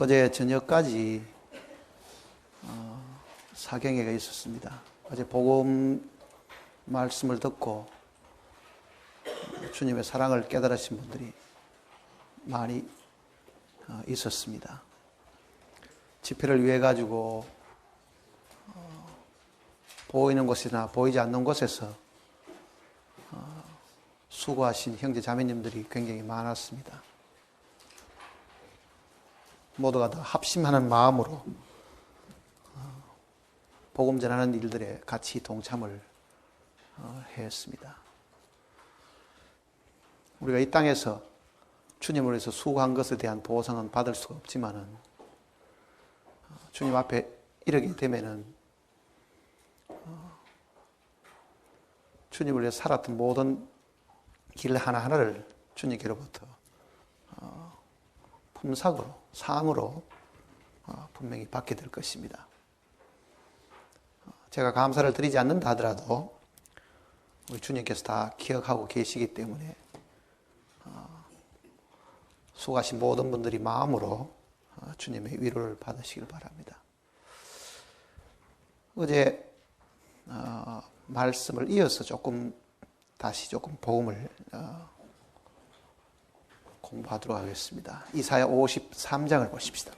어제 저녁까지 사경회가 있었습니다. 어제 복음 말씀을 듣고 주님의 사랑을 깨달으신 분들이 많이 있었습니다. 집회를 위해 가지고 보이는 곳이나 보이지 않는 곳에서 수고하신 형제 자매님들이 굉장히 많았습니다. 모두가 다 합심하는 마음으로 복음 전하는 일들에 같이 동참을 했습니다. 우리가 이 땅에서 주님을 위해서 수고한 것에 대한 보상은 받을 수가 없지만은 주님 앞에 이르게 되면은 주님을 위해 살았던 모든 길 하나하나를 주님께로부터 품삯으로, 상으로 분명히 받게 될 것입니다. 제가 감사를 드리지 않는다 하더라도 우리 주님께서 다 기억하고 계시기 때문에 수고하신 모든 분들이 마음으로 주님의 위로를 받으시길 바랍니다. 어제 말씀을 이어서 다시 조금 복음을 공부하도록 하겠습니다. 이사야 53장을 보십시다.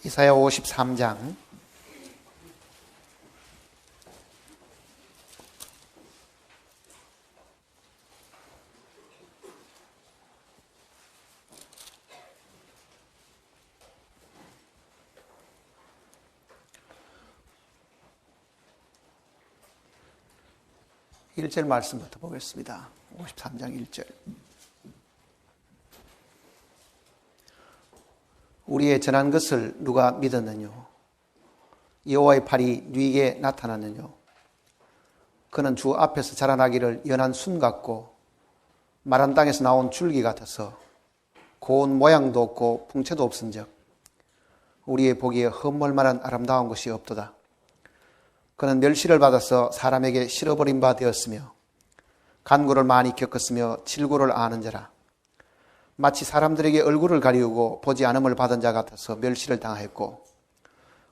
이사야 53장 1절 말씀부터 보겠습니다. 53장 1절. 우리의 전한 것을 누가 믿었느뇨? 여호와의 팔이 네게 나타났느뇨? 그는 주 앞에서 자라나기를 연한 순 같고 마른 땅에서 나온 줄기 같아서 고운 모양도 없고 풍채도 없은즉 우리의 보기에 흠몰 만한 아름다운 것이 없도다. 그는 멸시를 받아서 사람에게 실어버린 바 되었으며 간구를 많이 겪었으며 질고를 아는 자라. 마치 사람들에게 얼굴을 가리우고 보지 않음을 받은 자 같아서 멸시를 당하였고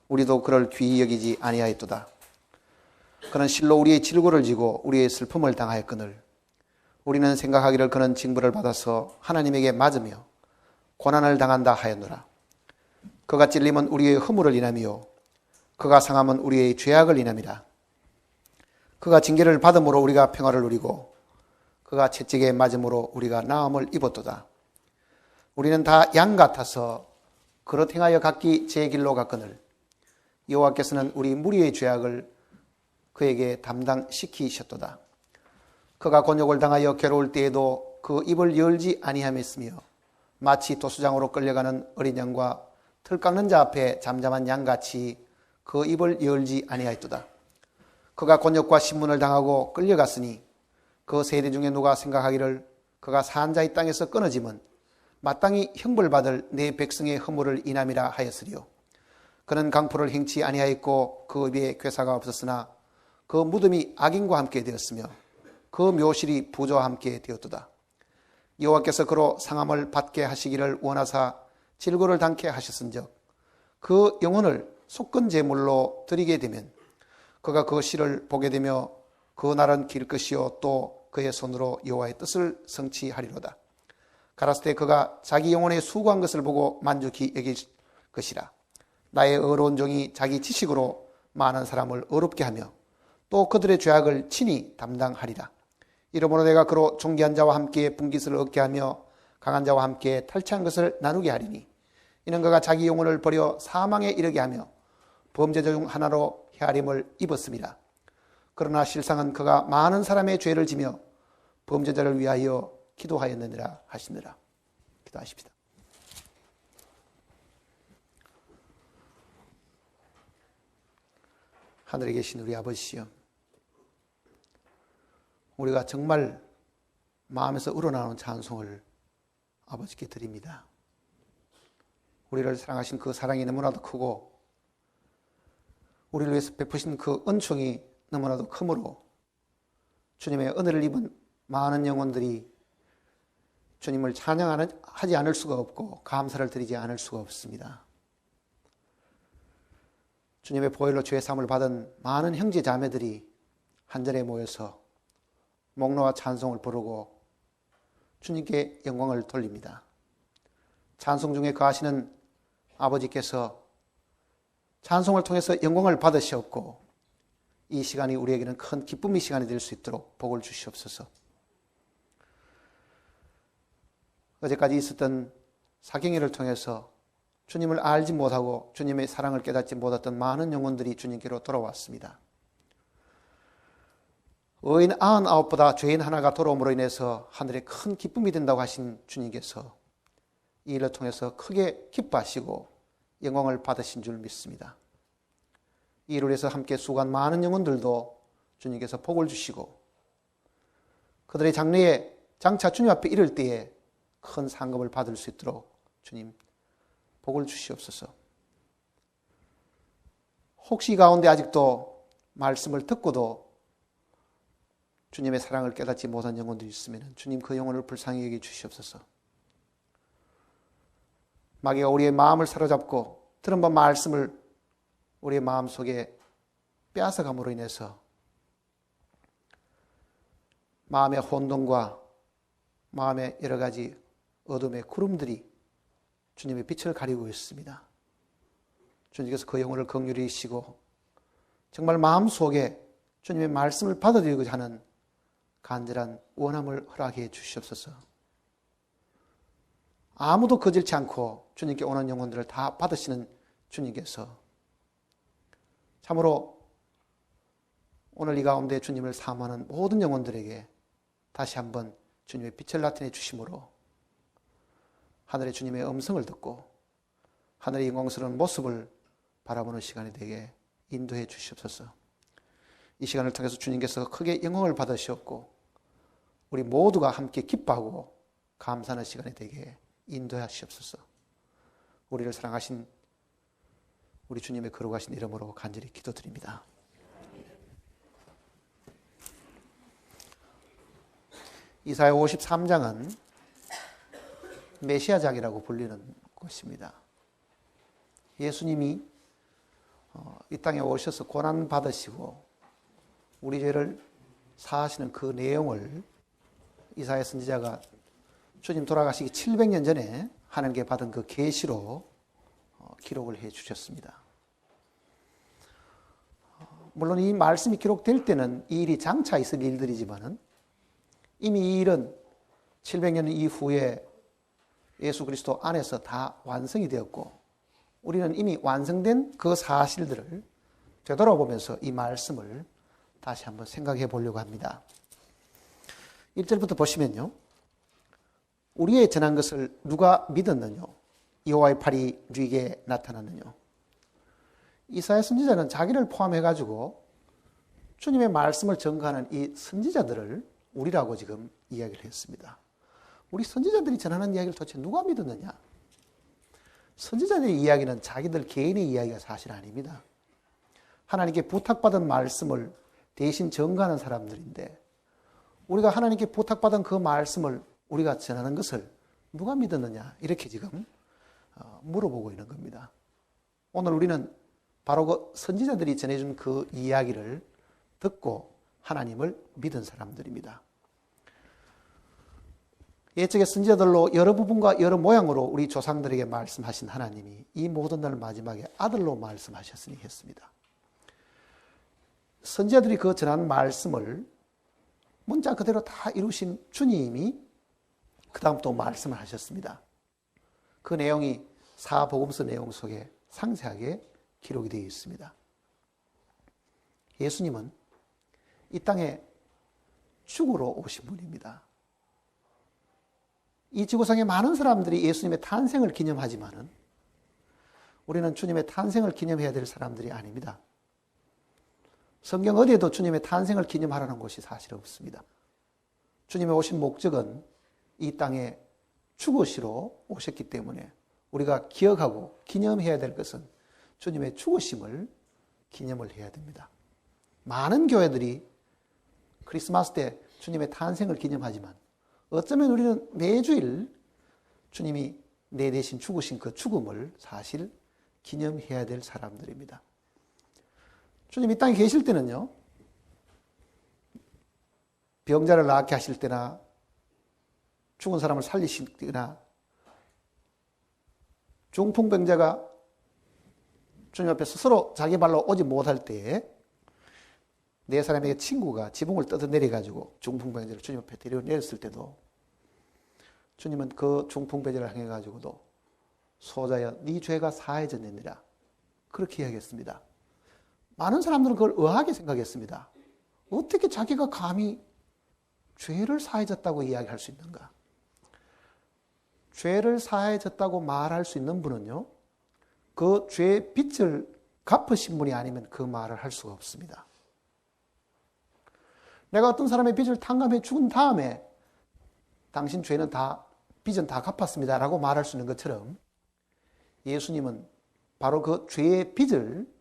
우리도 그를 귀히 여기지 아니하였도다. 그는 실로 우리의 질고를 지고 우리의 슬픔을 당하였거늘 우리는 생각하기를 그는 징벌을 받아서 하나님에게 맞으며 고난을 당한다 하였노라. 그가 찔림은 우리의 허물을 인하며 그가 상함은 우리의 죄악을 인함이라. 그가 징계를 받음으로 우리가 평화를 누리고 그가 채찍에 맞음으로 우리가 나음을 입었도다. 우리는 다 양 같아서 그릇 행하여 각기 제 길로 갔거늘 여호와께서는 우리 무리의 죄악을 그에게 담당시키셨도다. 그가 곤욕을 당하여 괴로울 때에도 그 입을 열지 아니하였으며 마치 도수장으로 끌려가는 어린 양과 털 깎는 자 앞에 잠잠한 양같이 그 입을 열지 아니하였도다. 그가 곤욕과 신문을 당하고 끌려갔으니 그 세대 중에 누가 생각하기를 그가 산 자의 땅에서 끊어짐은 마땅히 형벌받을 내 백성의 허물을 인함이라 하였으리요. 그는 강포를 행치 아니하였고 그 입에 괴사가 없었으나 그 무덤이 악인과 함께 되었으며 그 묘실이 부조와 함께 되었도다. 여호와께서 그로 상함을 받게 하시기를 원하사 질고를 당케 하셨은즉 그 영혼을 속건 제물로 드리게 되면 그가 그 실을 보게 되며 그 날은 길 것이요 또 그의 손으로 여호와의 뜻을 성취하리로다. 가라스 때 그가 자기 영혼의 수고한 것을 보고 만족히 여길 것이라. 나의 의로운 종이 자기 지식으로 많은 사람을 어렵게 하며 또 그들의 죄악을 친히 담당하리라. 이러므로 내가 그로 존귀한 자와 함께 분깃을 얻게 하며 강한 자와 함께 탈취한 것을 나누게 하리니 이는 그가 자기 영혼을 버려 사망에 이르게 하며 범죄자 중 하나로 헤아림을 입었습니다. 그러나 실상은 그가 많은 사람의 죄를 지며 범죄자를 위하여 기도하였느니라 하시느라. 기도하십시다. 하늘에 계신 우리 아버지시여, 우리가 정말 마음에서 우러나오는 찬송을 아버지께 드립니다. 우리를 사랑하신 그 사랑이 너무나도 크고 우리를 위해서 베푸신 그 은총이 너무나도 크므로 주님의 은혜를 입은 많은 영혼들이 주님을 찬양하지 않을 수가 없고 감사를 드리지 않을 수가 없습니다. 주님의 보혈로 죄 사함을 받은 많은 형제 자매들이 한자리에 모여서 목노와 찬송을 부르고 주님께 영광을 돌립니다. 찬송 중에 거하시는 아버지께서 찬송을 통해서 영광을 받으시옵고 이 시간이 우리에게는 큰 기쁨의 시간이 될 수 있도록 복을 주시옵소서. 어제까지 있었던 사경회를 통해서 주님을 알지 못하고 주님의 사랑을 깨닫지 못했던 많은 영혼들이 주님께로 돌아왔습니다. 의인 99보다 죄인 하나가 돌아옴으로 인해서 하늘에 큰 기쁨이 된다고 하신 주님께서 이 일을 통해서 크게 기뻐하시고 영광을 받으신 줄 믿습니다. 이 일을 위해서 함께 수고한 많은 영혼들도 주님께서 복을 주시고 그들의 장래에 장차 주님 앞에 이를 때에 큰 상급을 받을 수 있도록 주님 복을 주시옵소서. 혹시 가운데 아직도 말씀을 듣고도 주님의 사랑을 깨닫지 못한 영혼들이 있으면 주님 그 영혼을 불쌍히 여겨 주시옵소서. 마귀가 우리의 마음을 사로잡고 들은 바 말씀을 우리의 마음속에 빼앗아감으로 인해서 마음의 혼돈과 마음의 여러 가지 어둠의 구름들이 주님의 빛을 가리고 있습니다. 주님께서 그 영혼을 긍휼히 여기시고 정말 마음속에 주님의 말씀을 받아들이고자 하는 간절한 원함을 허락해 주시옵소서. 아무도 거절치 않고 주님께 오는 영혼들을 다 받으시는 주님께서 참으로 오늘 이 가운데 주님을 사모하는 모든 영혼들에게 다시 한번 주님의 빛을 나타내 주심으로 하늘의 주님의 음성을 듣고 하늘의 영광스러운 모습을 바라보는 시간이 되게 인도해 주시옵소서. 이 시간을 통해서 주님께서 크게 영광을 받으시옵고 우리 모두가 함께 기뻐하고 감사하는 시간이 되게 인도하시옵소서. 우리를 사랑하신 우리 주님의 거룩하신 이름으로 간절히 기도드립니다. 이사야 53장은 메시아장이라고 불리는 곳입니다. 예수님이 이 땅에 오셔서 고난 받으시고 우리 죄를 사하시는 그 내용을 이사야 선지자가 주님 돌아가시기 700년 전에 하나님께 받은 그 계시로 기록을 해 주셨습니다. 물론 이 말씀이 기록될 때는 이 일이 장차 있을 일들이지만은 이미 이 일은 700년 이후에 예수 그리스도 안에서 다 완성이 되었고 우리는 이미 완성된 그 사실들을 되돌아보면서 이 말씀을 다시 한번 생각해 보려고 합니다. 1절부터 보시면요. 우리의 전한 것을 누가 믿었느냐? 여호와의 팔이 누구에게 나타났느냐? 이사야 선지자는 자기를 포함해가지고 주님의 말씀을 전가하는 이 선지자들을 우리라고 지금 이야기를 했습니다. 우리 선지자들이 전하는 이야기를 도대체 누가 믿었느냐? 선지자들의 이야기는 자기들 개인의 이야기가 사실 아닙니다. 하나님께 부탁받은 말씀을 대신 전가하는 사람들인데 우리가 하나님께 부탁받은 그 말씀을 우리가 전하는 것을 누가 믿었느냐? 이렇게 지금 물어보고 있는 겁니다. 오늘 우리는 바로 그 선지자들이 전해준 그 이야기를 듣고 하나님을 믿은 사람들입니다. 옛적의 선지자들로 여러 부분과 여러 모양으로 우리 조상들에게 말씀하신 하나님이 이 모든 날 마지막에 아들로 말씀하셨으니 했습니다. 선지자들이 그 전한 말씀을 문자 그대로 다 이루신 주님이 그 다음 또 말씀을 하셨습니다. 그 내용이 사복음서 내용 속에 상세하게 기록이 되어 있습니다. 예수님은 이 땅에 죽으러 오신 분입니다. 이 지구상에 많은 사람들이 예수님의 탄생을 기념하지만은 우리는 주님의 탄생을 기념해야 될 사람들이 아닙니다. 성경 어디에도 주님의 탄생을 기념하라는 곳이 사실 없습니다. 주님의 오신 목적은 이 땅에 죽으시러 오셨기 때문에 우리가 기억하고 기념해야 될 것은 주님의 죽으심을 기념을 해야 됩니다. 많은 교회들이 크리스마스 때 주님의 탄생을 기념하지만 어쩌면 우리는 매주일 주님이 내 대신 죽으신 그 죽음을 사실 기념해야 될 사람들입니다. 주님 이 땅에 계실 때는요, 병자를 낫게 하실 때나 죽은 사람을 살리실 때나 중풍병자가 주님 앞에 스스로 자기 발로 오지 못할 때에 네 사람에게 친구가 지붕을 뜯어내려가지고 중풍병자를 주님 앞에 데려내렸을 때도 주님은 그 중풍병자를 향해 가지고도 소자여 네 죄가 사해졌느니라 그렇게 이야기했습니다. 많은 사람들은 그걸 의아하게 생각했습니다. 어떻게 자기가 감히 죄를 사해졌다고 이야기할 수 있는가? 죄를 사해졌다고 말할 수 있는 분은요, 그 죄의 빚을 갚으신 분이 아니면 그 말을 할 수가 없습니다. 내가 어떤 사람의 빚을 탕감해 죽은 다음에 당신 죄는 빚은 다 갚았습니다 라고 말할 수 있는 것처럼 예수님은 바로 그 죄의 빚을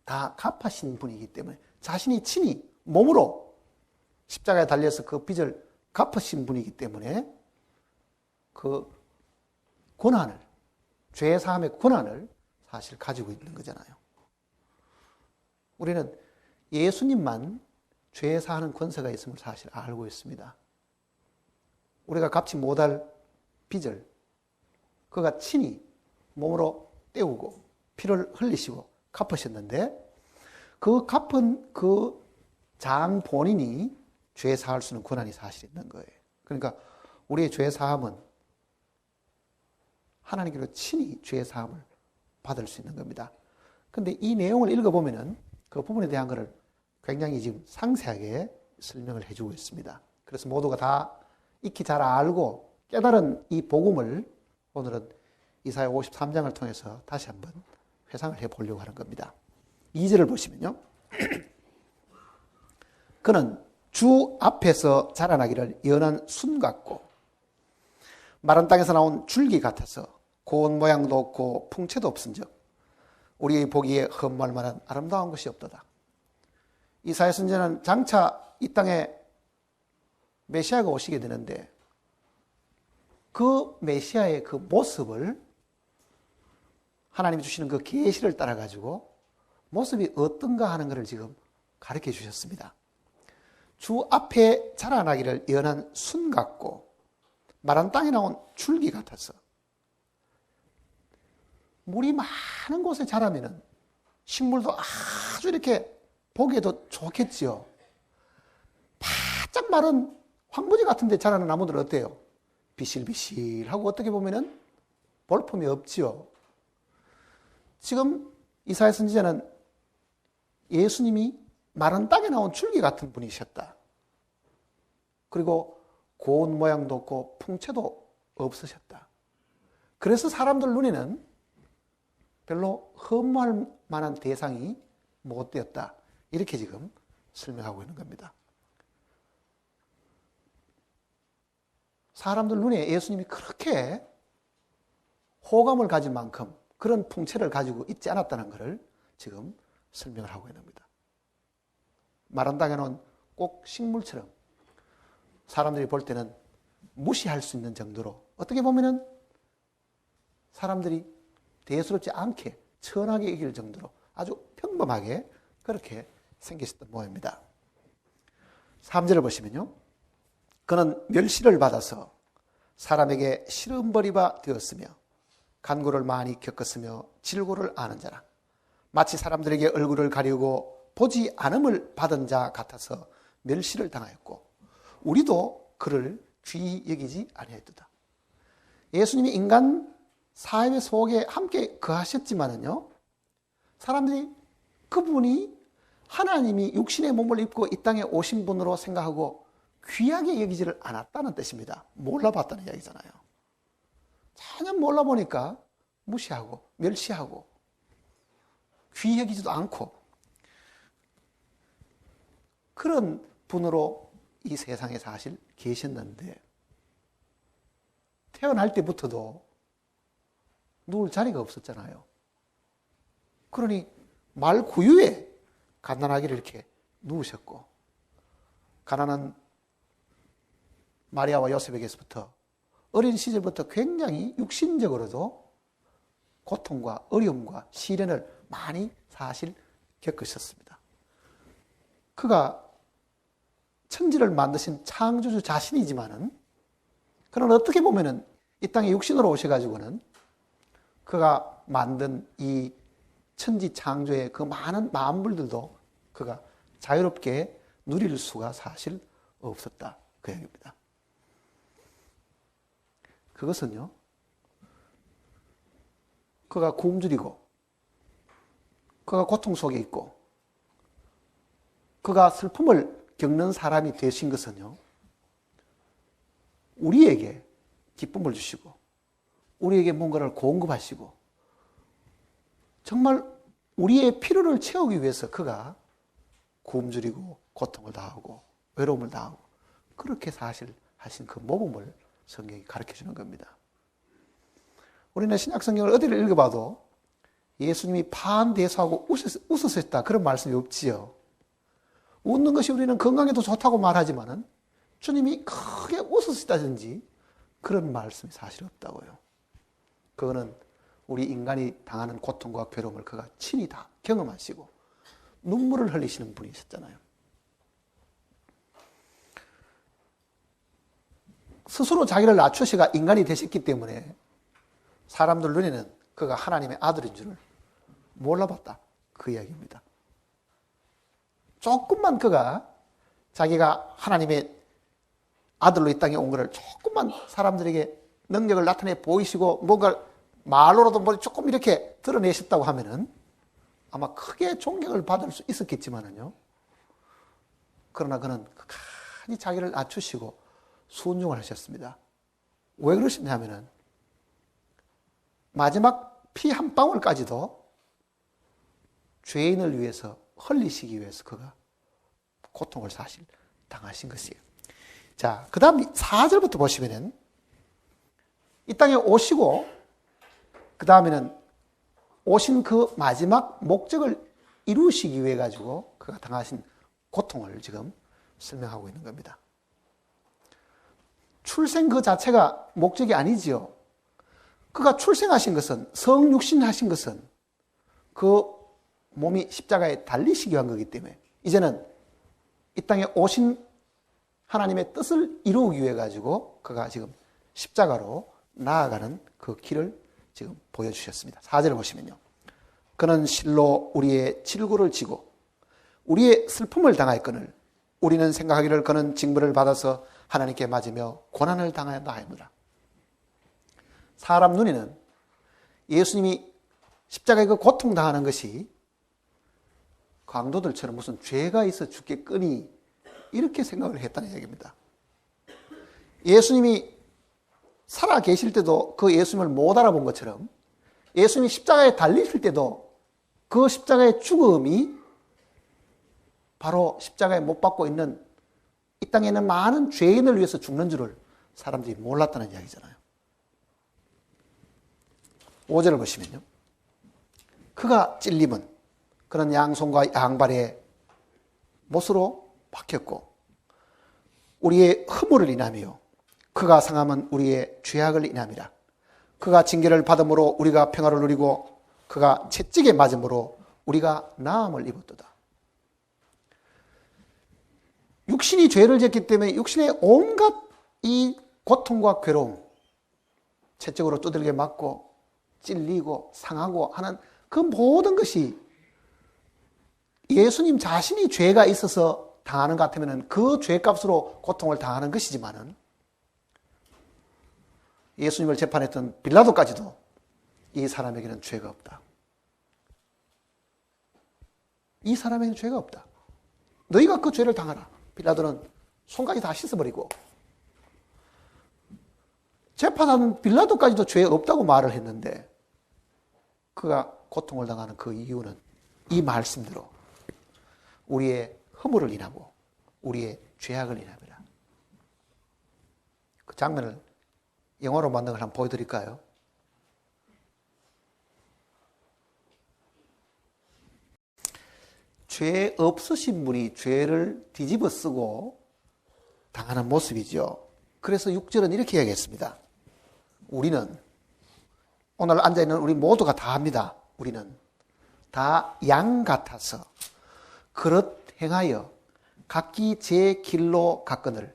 다 갚으신 분이기 때문에 자신이 친히 몸으로 십자가에 달려서 그 빚을 갚으신 분이기 때문에 그 권한을, 죄 사함의 권한을 사실 가지고 있는 거잖아요. 우리는 예수님만 죄 사하는 권세가 있음을 사실 알고 있습니다. 우리가 갚지 못할 빚을 그가 친히 몸으로 때우고 피를 흘리시고 갚으셨는데 그 갚은 그 장 본인이 죄 사할 수 있는 권한이 사실 있는 거예요. 그러니까 우리의 죄 사함은 하나님께로 친히 죄 사함을 받을 수 있는 겁니다. 근데 이 내용을 읽어보면은 그 부분에 대한 것을 굉장히 지금 상세하게 설명을 해주고 있습니다. 그래서 모두가 다 익히 잘 알고 깨달은 이 복음을 오늘은 이사야 53장을 통해서 다시 한번 회상을 해보려고 하는 겁니다. 2절을 보시면요. 그는 주 앞에서 자라나기를 연한 순 같고 마른 땅에서 나온 줄기 같아서 고운 모양도 없고 풍채도 없은즉 우리의 보기에 흠모할 만한 아름다운 것이 없도다. 이사야 선지자는 장차 이 땅에 메시아가 오시게 되는데 그 메시아의 그 모습을 하나님이 주시는 그 계시를 따라 가지고 모습이 어떤가 하는 것을 지금 가르쳐 주셨습니다. 주 앞에 자라나기를 연한 순 같고 마른 땅에 나온 줄기 같아서 물이 많은 곳에 자라면은 식물도 아주 이렇게 보기에도 좋겠지요. 바짝 마른 황무지 같은 데 자라는 나무들은 어때요? 비실비실하고 어떻게 보면은 볼품이 없지요. 지금 이사야 선지자는 예수님이 마른 땅에 나온 줄기 같은 분이셨다. 그리고 고운 모양도 없고 풍채도 없으셨다. 그래서 사람들 눈에는 별로 흠모할 만한 대상이 못 되었다. 이렇게 지금 설명하고 있는 겁니다. 사람들 눈에 예수님이 그렇게 호감을 가진 만큼 그런 풍채를 가지고 있지 않았다는 것을 지금 설명을 하고 있는 겁니다. 마른 땅에는 꼭 식물처럼 사람들이 볼 때는 무시할 수 있는 정도로 어떻게 보면은 사람들이 대수롭지 않게 천하게 이길 정도로 아주 평범하게 그렇게 생기셨던 모양입니다. 3절을 보시면요. 그는 멸시를 받아서 사람에게 시름벌이가 되었으며 간구를 많이 겪었으며 질고를 아는 자라. 마치 사람들에게 얼굴을 가리고 보지 않음을 받은 자 같아서 멸시를 당하였고 우리도 그를 귀히 여기지 아니하였도다. 예수님이 인간 사회 속에 함께 거하셨지만은요, 사람들이 그분이 하나님이 육신의 몸을 입고 이 땅에 오신 분으로 생각하고 귀하게 여기지를 않았다는 뜻입니다. 몰라봤다는 이야기잖아요. 전혀 몰라보니까 무시하고 멸시하고 귀히 여기지도 않고 그런 분으로 이 세상에 사실 계셨는데 태어날 때부터도 누울 자리가 없었잖아요. 그러니 말 구유에 갓난아기를 이렇게 누우셨고 가난한 마리아와 요셉에게서부터 어린 시절부터 굉장히 육신적으로도 고통과 어려움과 시련을 많이 사실 겪으셨습니다. 그가 천지를 만드신 창조주 자신이지만은 그는 어떻게 보면은 이 땅에 육신으로 오셔가지고는 그가 만든 이 천지 창조의 그 많은 만물들도 그가 자유롭게 누릴 수가 사실 없었다. 그 얘기입니다. 그것은요, 그가 굶주리고, 그가 고통 속에 있고, 그가 슬픔을 겪는 사람이 되신 것은요, 우리에게 기쁨을 주시고, 우리에게 뭔가를 공급하시고, 정말 우리의 필요를 채우기 위해서 그가 굶주리고, 고통을 당하고, 외로움을 당하고, 그렇게 사실 하신 그 모범을 성경이 가르쳐 주는 겁니다. 우리는 신약 성경을 어디를 읽어봐도 예수님이 반대수하고 웃으셨다 그런 말씀이 없지요. 웃는 것이 우리는 건강에도 좋다고 말하지만은 주님이 크게 웃으셨다든지 그런 말씀이 사실 없다고요. 그거는 우리 인간이 당하는 고통과 괴로움을 그가 친히 다 경험하시고 눈물을 흘리시는 분이셨잖아요. 스스로 자기를 낮추시가 인간이 되셨기 때문에 사람들 눈에는 그가 하나님의 아들인 줄을 몰라봤다. 그 이야기입니다. 조금만 그가 자기가 하나님의 아들로 이 땅에 온 것을 조금만 사람들에게 능력을 나타내 보이시고 뭔가 말로라도 뭐 조금 이렇게 드러내셨다고 하면은 아마 크게 존경을 받을 수 있었겠지만은요. 그러나 그는 끝까지 자기를 낮추시고 순종을 하셨습니다. 왜 그러셨냐면은 마지막 피 한 방울까지도 죄인을 위해서 흘리시기 위해서 그가 고통을 사실 당하신 것이에요. 자, 그 다음 4절부터 보시면은 이 땅에 오시고 그 다음에는 오신 그 마지막 목적을 이루시기 위해 가지고 그가 당하신 고통을 지금 설명하고 있는 겁니다. 출생 그 자체가 목적이 아니지요. 그가 출생하신 것은, 성육신하신 것은 그 몸이 십자가에 달리시기 위한 거기 때문에 이제는 이 땅에 오신 하나님의 뜻을 이루기 위해 가지고 그가 지금 십자가로 나아가는 그 길을 지금 보여주셨습니다. 4절을 보시면요. 그는 실로 우리의 질고를 지고 우리의 슬픔을 당하였거늘 우리는 생각하기를 그는 징벌을 받아서 하나님께 맞으며 고난을 당하였다 하였노라. 사람 눈에는 예수님이 십자가에 그 고통당하는 것이 강도들처럼 무슨 죄가 있어 죽겠거니 이렇게 생각을 했다는 얘기입니다. 예수님이 살아 계실 때도 그 예수님을 못 알아본 것처럼 예수님이 십자가에 달리실 때도 그 십자가의 죽음이 바로 십자가에 못 박고 있는 이 땅에 있는 많은 죄인을 위해서 죽는 줄을 사람들이 몰랐다는 이야기잖아요. 5절을 보시면요. 그가 찔림은 그는 양손과 양발에 못으로 박혔고 우리의 허물을 인하며 그가 상함은 우리의 죄악을 인함이라. 그가 징계를 받음으로 우리가 평화를 누리고 그가 채찍에 맞음으로 우리가 나음을 입었도다. 육신이 죄를 짓기 때문에 육신의 온갖 이 고통과 괴로움, 채찍으로 두들겨 맞고 찔리고 상하고 하는 그 모든 것이 예수님 자신이 죄가 있어서 당하는 것 같으면 그 죄값으로 고통을 당하는 것이지만은 예수님을 재판했던 빌라도까지도 이 사람에게는 죄가 없다. 이 사람에게는 죄가 없다. 너희가 그 죄를 당하라. 빌라도는 손까지 다 씻어버리고 재판하는 빌라도까지도 죄 없다고 말을 했는데 그가 고통을 당하는 그 이유는 이 말씀대로 우리의 허물을 인하고 우리의 죄악을 인함이라. 그 장면을 영어로 만든 걸 한번 보여드릴까요? 죄 없으신 분이 죄를 뒤집어 쓰고 당하는 모습이죠. 그래서 6절은 이렇게 이야기했습니다. 우리는, 오늘 앉아있는 우리 모두가 다 합니다. 우리는 다 양 같아서 그릇 행하여 각기 제 길로 갔거늘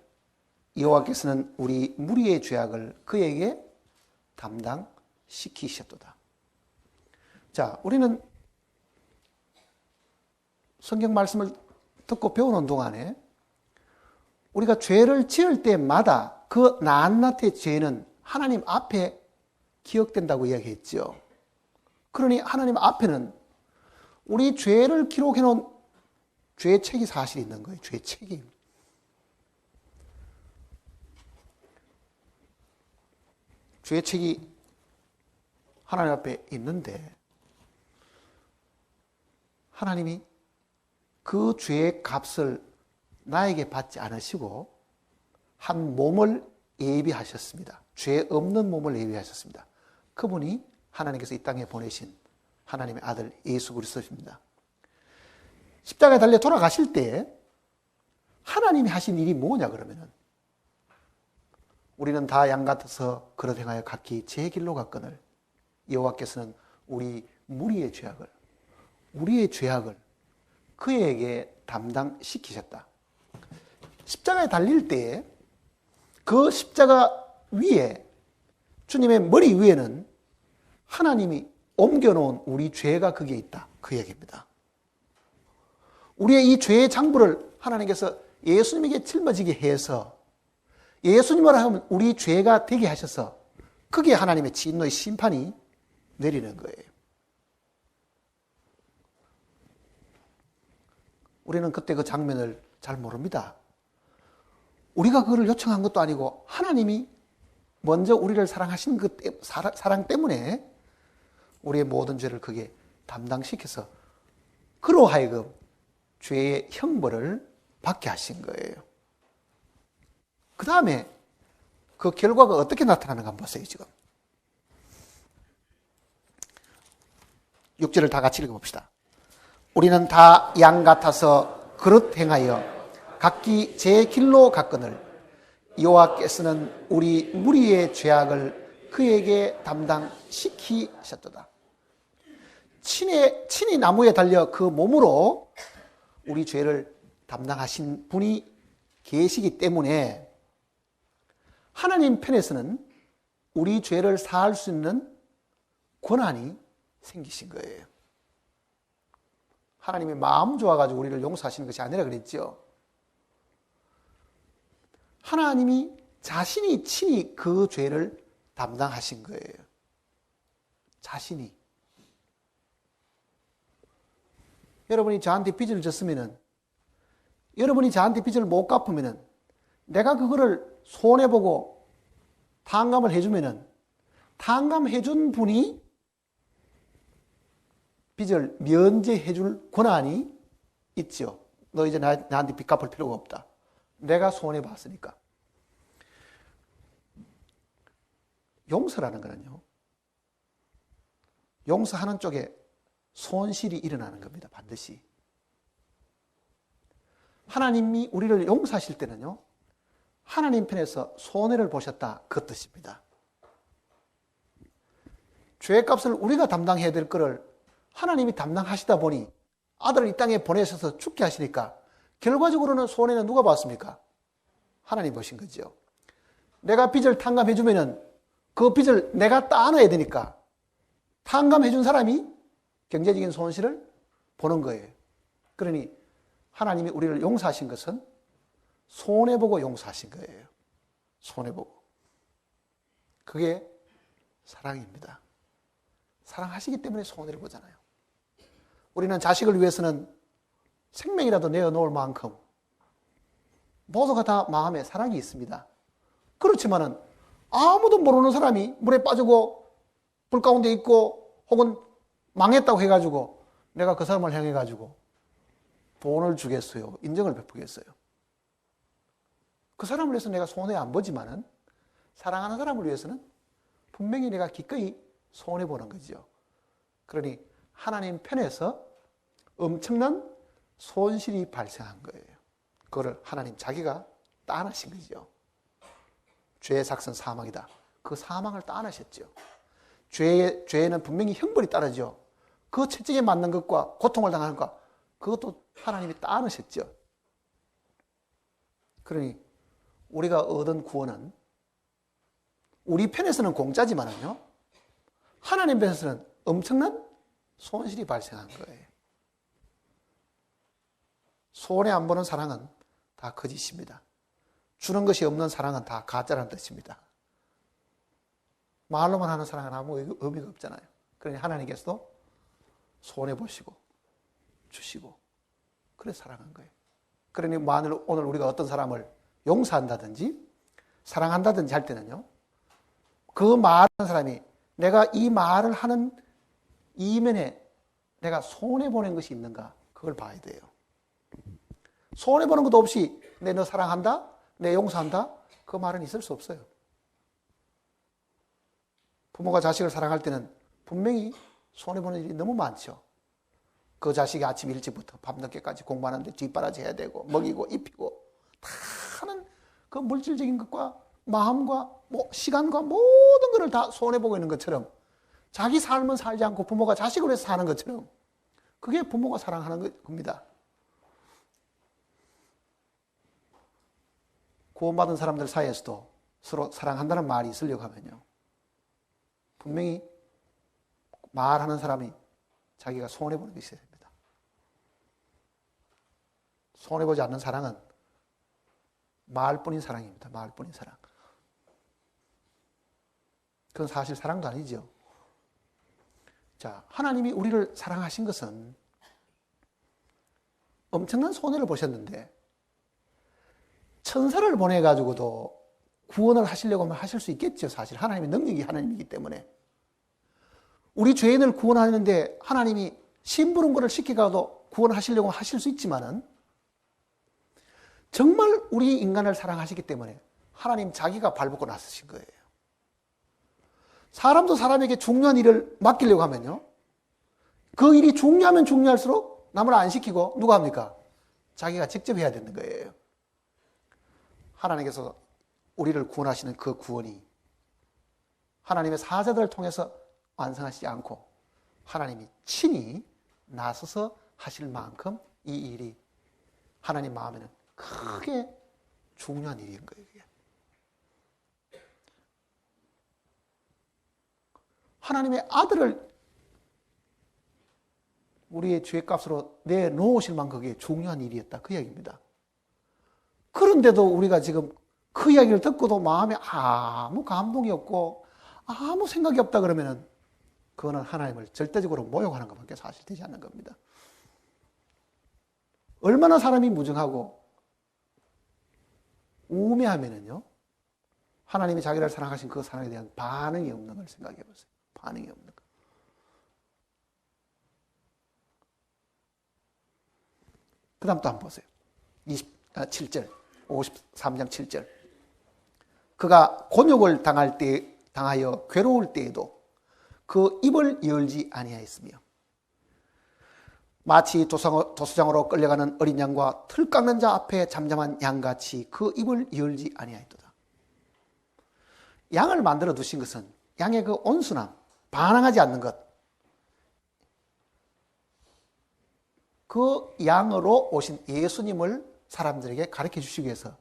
여호와께서는 우리 무리의 죄악을 그에게 담당시키셨도다. 자, 우리는 성경 말씀을 듣고 배우는 동안에 우리가 죄를 지을 때마다 그 낱낱의 죄는 하나님 앞에 기억된다고 이야기했죠. 그러니 하나님 앞에는 우리 죄를 기록해 놓은 죄책이 사실 있는 거예요. 죄책이. 죄책이 하나님 앞에 있는데 하나님이 그 죄의 값을 나에게 받지 않으시고 한 몸을 예비하셨습니다. 죄 없는 몸을 예비하셨습니다. 그분이 하나님께서 이 땅에 보내신 하나님의 아들 예수 그리스도입니다. 십자가에 달려 돌아가실 때 하나님이 하신 일이 뭐냐 그러면은 우리는 다 양 같아서 그릇 행하여 각기 제 길로 갔거늘 여호와께서는 우리의 죄악을 그에게 담당시키셨다. 십자가에 달릴 때 그 십자가 위에 주님의 머리 위에는 하나님이 옮겨놓은 우리 죄가 거기에 있다. 그 얘기입니다. 우리의 이 죄의 장부를 하나님께서 예수님에게 짊어지게 해서 예수님을 하면 우리 죄가 되게 하셔서 거기에 하나님의 진노의 심판이 내리는 거예요. 우리는 그때 그 장면을 잘 모릅니다. 우리가 그걸 요청한 것도 아니고 하나님이 먼저 우리를 사랑하신 그 사랑 때문에 우리의 모든 죄를 그게 담당시켜서 그로 하여금 죄의 형벌을 받게 하신 거예요. 그 다음에 그 결과가 어떻게 나타나는가 한번 보세요. 지금 6절을 다 같이 읽어봅시다. 우리는 다 양 같아서 그릇 행하여 각기 제 길로 갔거늘 여호와께서는 우리 무리의 죄악을 그에게 담당시키셨도다. 친히 나무에 달려 그 몸으로 우리 죄를 담당하신 분이 계시기 때문에 하나님 편에서는 우리 죄를 사할 수 있는 권한이 생기신 거예요. 하나님이 마음 좋아가지고 우리를 용서하시는 것이 아니라 그랬죠. 하나님이 자신이 친히 그 죄를 담당하신 거예요. 자신이. 여러분이 저한테 빚을 졌으면은, 여러분이 저한테 빚을 못 갚으면은, 내가 그거를 손해보고 탕감을 해주면은, 탕감해준 분이 빚을 면제해줄 권한이 있죠. 너 이제 나한테 빚 갚을 필요가 없다. 내가 손해봤으니까. 용서라는 거는요, 용서하는 쪽에 손실이 일어나는 겁니다. 반드시. 하나님이 우리를 용서하실 때는요, 하나님 편에서 손해를 보셨다. 그 뜻입니다. 죄값을 우리가 담당해야 될 거를 하나님이 담당하시다 보니 아들을 이 땅에 보내셔서 죽게 하시니까 결과적으로는 손해는 누가 봤습니까? 하나님 보신 거죠. 내가 빚을 탕감해주면은 그 빚을 내가 따놔야 되니까 탕감해준 사람이 경제적인 손실을 보는 거예요. 그러니 하나님이 우리를 용서하신 것은 손해보고 용서하신 거예요. 손해보고. 그게 사랑입니다. 사랑하시기 때문에 손해를 보잖아요. 우리는 자식을 위해서는 생명이라도 내어놓을 만큼 모두가 다 마음에 사랑이 있습니다. 그렇지만은 아무도 모르는 사람이 물에 빠지고 불 가운데 있고 혹은 망했다고 해가지고 내가 그 사람을 향해가지고 돈을 주겠어요? 인정을 베푸겠어요? 그 사람을 위해서 내가 손해 안 보지만은 사랑하는 사람을 위해서는 분명히 내가 기꺼이 손해보는 거죠. 그러니 하나님 편에서 엄청난 손실이 발생한 거예요. 그거를 하나님 자기가 따내신 거죠. 죄의 삭은 사망이다. 그 사망을 따내셨죠. 죄에는 분명히 형벌이 따르죠. 그 채찍에 맞는 것과 고통을 당하는 것, 그것도 하나님이 따내셨죠. 그러니 우리가 얻은 구원은 우리 편에서는 공짜지만은요, 하나님 편에서는 엄청난 손실이 발생한 거예요. 손해 안 보는 사랑은 다 거짓입니다. 주는 것이 없는 사랑은 다 가짜라는 뜻입니다. 말로만 하는 사랑은 아무 의미가 없잖아요. 그러니 하나님께서도 손해 보시고 주시고 그래서 사랑한 거예요. 그러니 만일 오늘 우리가 어떤 사람을 용서한다든지 사랑한다든지 할 때는요, 그 말하는 사람이 내가 이 말을 하는 이면에 내가 손해보는 것이 있는가, 그걸 봐야 돼요. 손해보는 것도 없이 내 너 사랑한다, 내 용서한다, 그 말은 있을 수 없어요. 부모가 자식을 사랑할 때는 분명히 손해보는 일이 너무 많죠. 그 자식이 아침 일찍부터 밤늦게까지 공부하는데 뒷바라지 해야 되고 먹이고 입히고 다 하는 그 물질적인 것과 마음과 시간과 모든 것을 다 손해보고 있는 것처럼 자기 삶은 살지 않고 부모가 자식을 위해서 사는 것처럼 그게 부모가 사랑하는 겁니다. 구원받은 사람들 사이에서도 서로 사랑한다는 말이 있으려고 하면요, 분명히 말하는 사람이 자기가 손해보는 게 있어야 됩니다. 손해보지 않는 사랑은 말뿐인 사랑입니다. 말뿐인 사랑. 그건 사실 사랑도 아니죠. 자, 하나님이 우리를 사랑하신 것은 엄청난 손해를 보셨는데 천사를 보내가지고도 구원을 하시려고 하면 하실 수 있겠죠. 사실 하나님의 능력이 하나님이기 때문에. 우리 죄인을 구원하는데 하나님이 심부름거를 시켜가도 구원하시려고 하실 수 있지만은 정말 우리 인간을 사랑하시기 때문에 하나님 자기가 발벗고 나서신 거예요. 사람도 사람에게 중요한 일을 맡기려고 하면요, 그 일이 중요하면 중요할수록 남을 안 시키고 누가 합니까? 자기가 직접 해야 되는 거예요. 하나님께서 우리를 구원하시는 그 구원이 하나님의 사자들을 통해서 완성하시지 않고 하나님이 친히 나서서 하실 만큼 이 일이 하나님 마음에는 크게 중요한 일인 거예요. 하나님의 아들을 우리의 죄값으로 내놓으실 만큼 그게 중요한 일이었다, 그 이야기입니다. 그런데도 우리가 지금 그 이야기를 듣고도 마음에 아무 감동이 없고 아무 생각이 없다 그러면은 그거는 하나님을 절대적으로 모욕하는 것밖에 사실 되지 않는 겁니다. 얼마나 사람이 무정하고 우매하면은요, 하나님이 자기를 사랑하신 그 사랑에 대한 반응이 없는 걸 생각해 보세요. 반응이 없는 거. 그 다음 또 한번 보세요. 7절, 53장 7절. 그가 곤욕을 당하여 괴로울 때에도 그 입을 열지 아니하였으며 마치 도수장으로 끌려가는 어린 양과 틀 깎는 자 앞에 잠잠한 양같이 그 입을 열지 아니하였도다. 양을 만들어 두신 것은 양의 그 온순함, 반항하지 않는 것, 그 양으로 오신 예수님을 사람들에게 가르쳐 주시기 위해서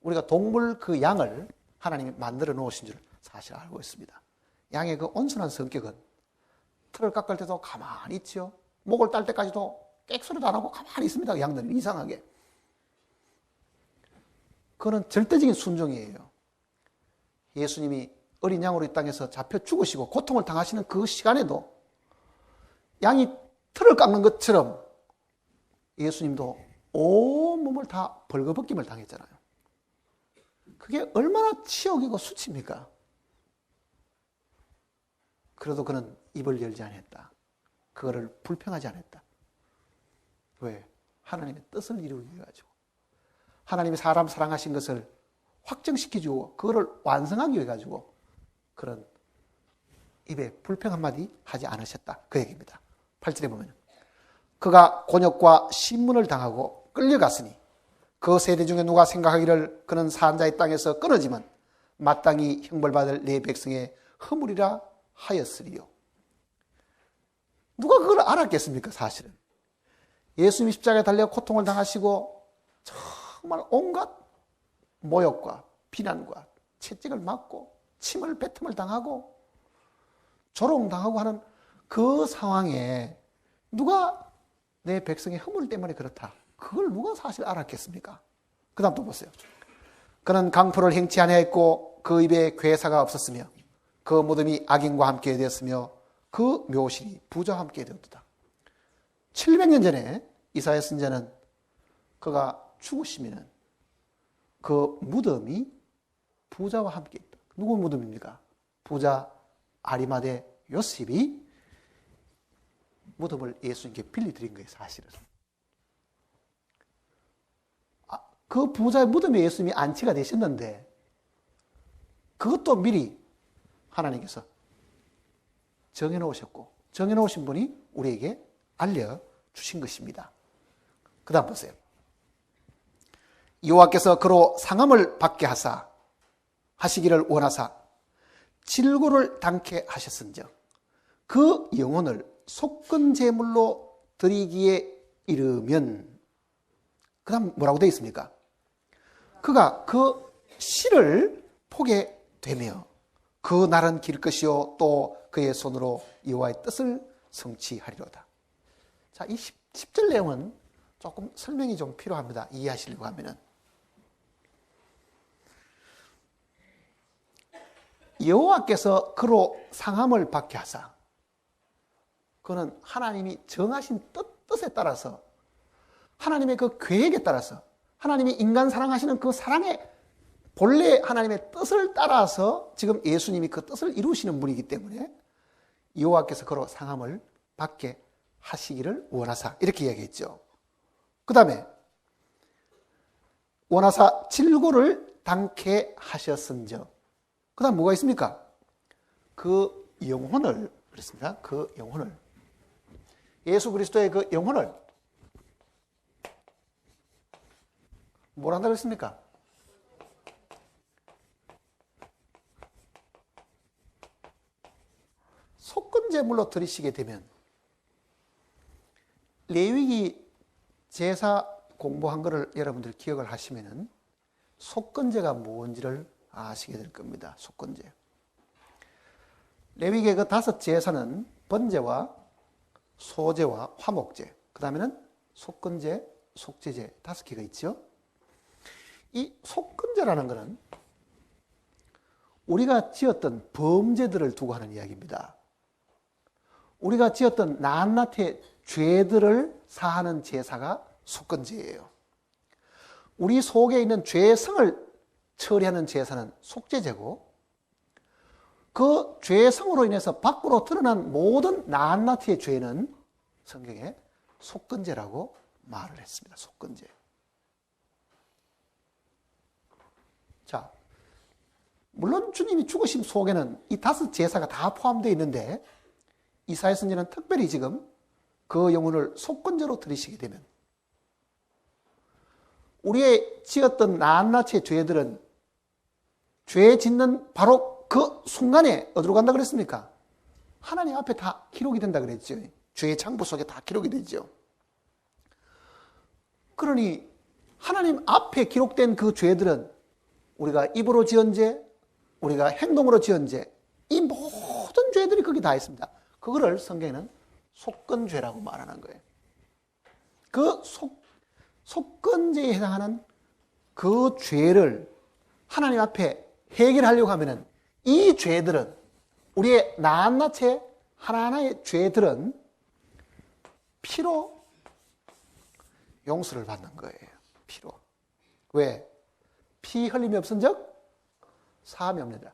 우리가 동물 그 양을 하나님이 만들어 놓으신 줄 사실 알고 있습니다. 양의 그 온순한 성격은 틀을 깎을 때도 가만히 있죠. 목을 딸 때까지도 객소리도 안 하고 가만히 있습니다. 양들은 이상하게. 그거는 절대적인 순종이에요. 예수님이 어린 양으로 이 땅에서 잡혀 죽으시고 고통을 당하시는 그 시간에도 양이 틀을 깎는 것처럼 예수님도 온 몸을 다 벌거벗김을 당했잖아요. 그게 얼마나 치욕이고 수치입니까? 그래도 그는 입을 열지 않았다. 그거를 불평하지 않았다. 왜? 하나님의 뜻을 이루기 위해 가지고. 하나님이 사람 사랑하신 것을 확정시켜주고 그거를 완성하기 위해 가지고 그런 입에 불평 한마디 하지 않으셨다. 그 얘기입니다. 8절에 보면 그가 곤욕과 신문을 당하고 끌려갔으니 그 세대 중에 누가 생각하기를 그는 산자의 땅에서 끊어지면 마땅히 형벌받을 내 백성의 허물이라 하였으리요. 누가 그걸 알았겠습니까? 사실은 예수님이 십자가에 달려 고통을 당하시고 정말 온갖 모욕과 비난과 채찍을 맞고 침을 뱉음을 당하고 조롱당하고 하는 그 상황에 누가 내 백성의 허물 때문에 그렇다, 그걸 누가 사실 알았겠습니까? 그 다음 또 보세요. 그는 강포를 행치 아니하였고 그 입에 괴사가 없었으며 그 무덤이 악인과 함께 되었으며 그 묘실이 부자와 함께 되었다. 700년 전에 이사야 선지자는 그가 죽으시면 그 무덤이 부자와 함께 있다. 누구 무덤입니까? 부자 아리마대 요셉이 무덤을 예수님께 빌려드린 거예요, 사실은. 그 부자의 무덤에 예수님이 안치가 되셨는데 그것도 미리 하나님께서 정해놓으셨고 정해놓으신 분이 우리에게 알려주신 것입니다. 그 다음 보세요. 여호와께서 그로 상함을 받게 하시기를 원하사 질고를 당케 하셨은즉 그 영혼을 속건 제물로 드리기에 이르면, 그 다음 뭐라고 되어 있습니까? 그가 그 씨를 포게 되며 그 날은 길 것이요 또 그의 손으로 여호와의 뜻을 성취하리로다. 자, 이 10절 내용은 조금 설명이 좀 필요합니다. 이해하시려고 하면은. 여호와께서 그로 상함을 받게 하사, 그는 하나님이 정하신 뜻에 따라서, 하나님의 그 계획에 따라서, 하나님이 인간 사랑하시는 그 사랑의 본래 하나님의 뜻을 따라서 지금 예수님이 그 뜻을 이루시는 분이기 때문에 여호와께서 그로 상함을 받게 하시기를 원하사, 이렇게 이야기했죠. 그 다음에 원하사 질고를 당케 하셨은즉, 그 다음 뭐가 있습니까? 그 영혼을, 그랬습니다. 그 영혼을, 예수 그리스도의 그 영혼을 뭐라 한다고 했습니까? 속건제물로 드리시게 되면, 레위기 제사 공부한 거를 여러분들 기억을 하시면은 속건제가 뭔지를 아시게 될 겁니다. 속건제. 레위기의 그 5 제사는 번제와 소제와 화목제, 그 다음에는 속건제, 속죄제 5개가 있죠. 이 속건제라는 것은 우리가 지었던 범죄들을 두고 하는 이야기입니다. 우리가 지었던 낱낱의 죄들을 사하는 제사가 속건제예요. 우리 속에 있는 죄성을 처리하는 제사는 속죄제고, 그 죄성으로 인해서 밖으로 드러난 모든 낱낱이의 죄는 성경에 속건제라고 말을 했습니다. 속건제. 자, 물론 주님이 죽으심 속에는 이 5 제사가 다 포함되어 있는데 이사야 선지자는 특별히 지금 그 영혼을 속건제로 드리시게 되면 우리의 지었던 낱낱의 죄들은 죄 짓는 바로 그 순간에 어디로 간다 그랬습니까? 하나님 앞에 다 기록이 된다 그랬죠. 죄의 창부 속에 다 기록이 되죠. 그러니 하나님 앞에 기록된 그 죄들은 우리가 입으로 지은 죄, 우리가 행동으로 지은 죄, 이 모든 죄들이 거기 다 있습니다. 그거를 성경에는 속건죄라고 말하는 거예요. 그 속건죄에 해당하는 그 죄를 하나님 앞에 해결하려고 하면은 이 죄들은, 우리의 낱낱의 하나하나의 죄들은 피로 용서를 받는 거예요. 피로. 왜? 피 흘림이 없은즉 사함이 없느니라.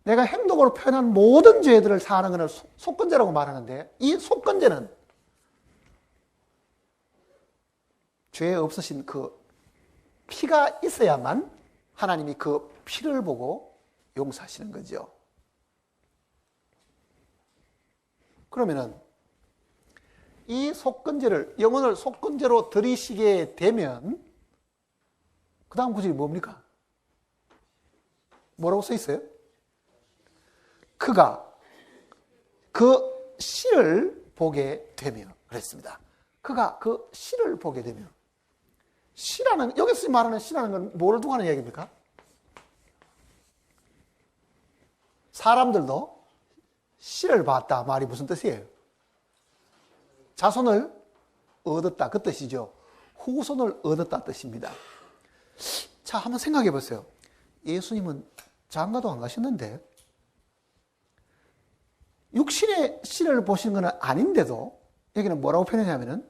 내가 행동으로 표현한 모든 죄들을 사하는 것을 속건제라고 말하는데, 이 속건제는 죄 없으신 그 피가 있어야만 하나님이 그 피를 보고 용서하시는 거죠. 그러면은 이 속건제를, 영혼을 속건제로 드리시게 되면 그 다음 구절이 뭡니까? 뭐라고 써 있어요? 그가 그 씨를 보게 되며 그랬습니다. 그가 그 씨를 보게 되며. 씨라는, 여기서 말하는 씨라는 건 뭐를 두고 하는 이야기입니까? 사람들도 씨를 봤다 말이 무슨 뜻이에요? 자손을 얻었다 그 뜻이죠. 후손을 얻었다 뜻입니다. 자, 한번 생각해 보세요. 예수님은 장가도 안 가셨는데 육신의 씨를 보신 건 아닌데도 여기는 뭐라고 표현하냐면은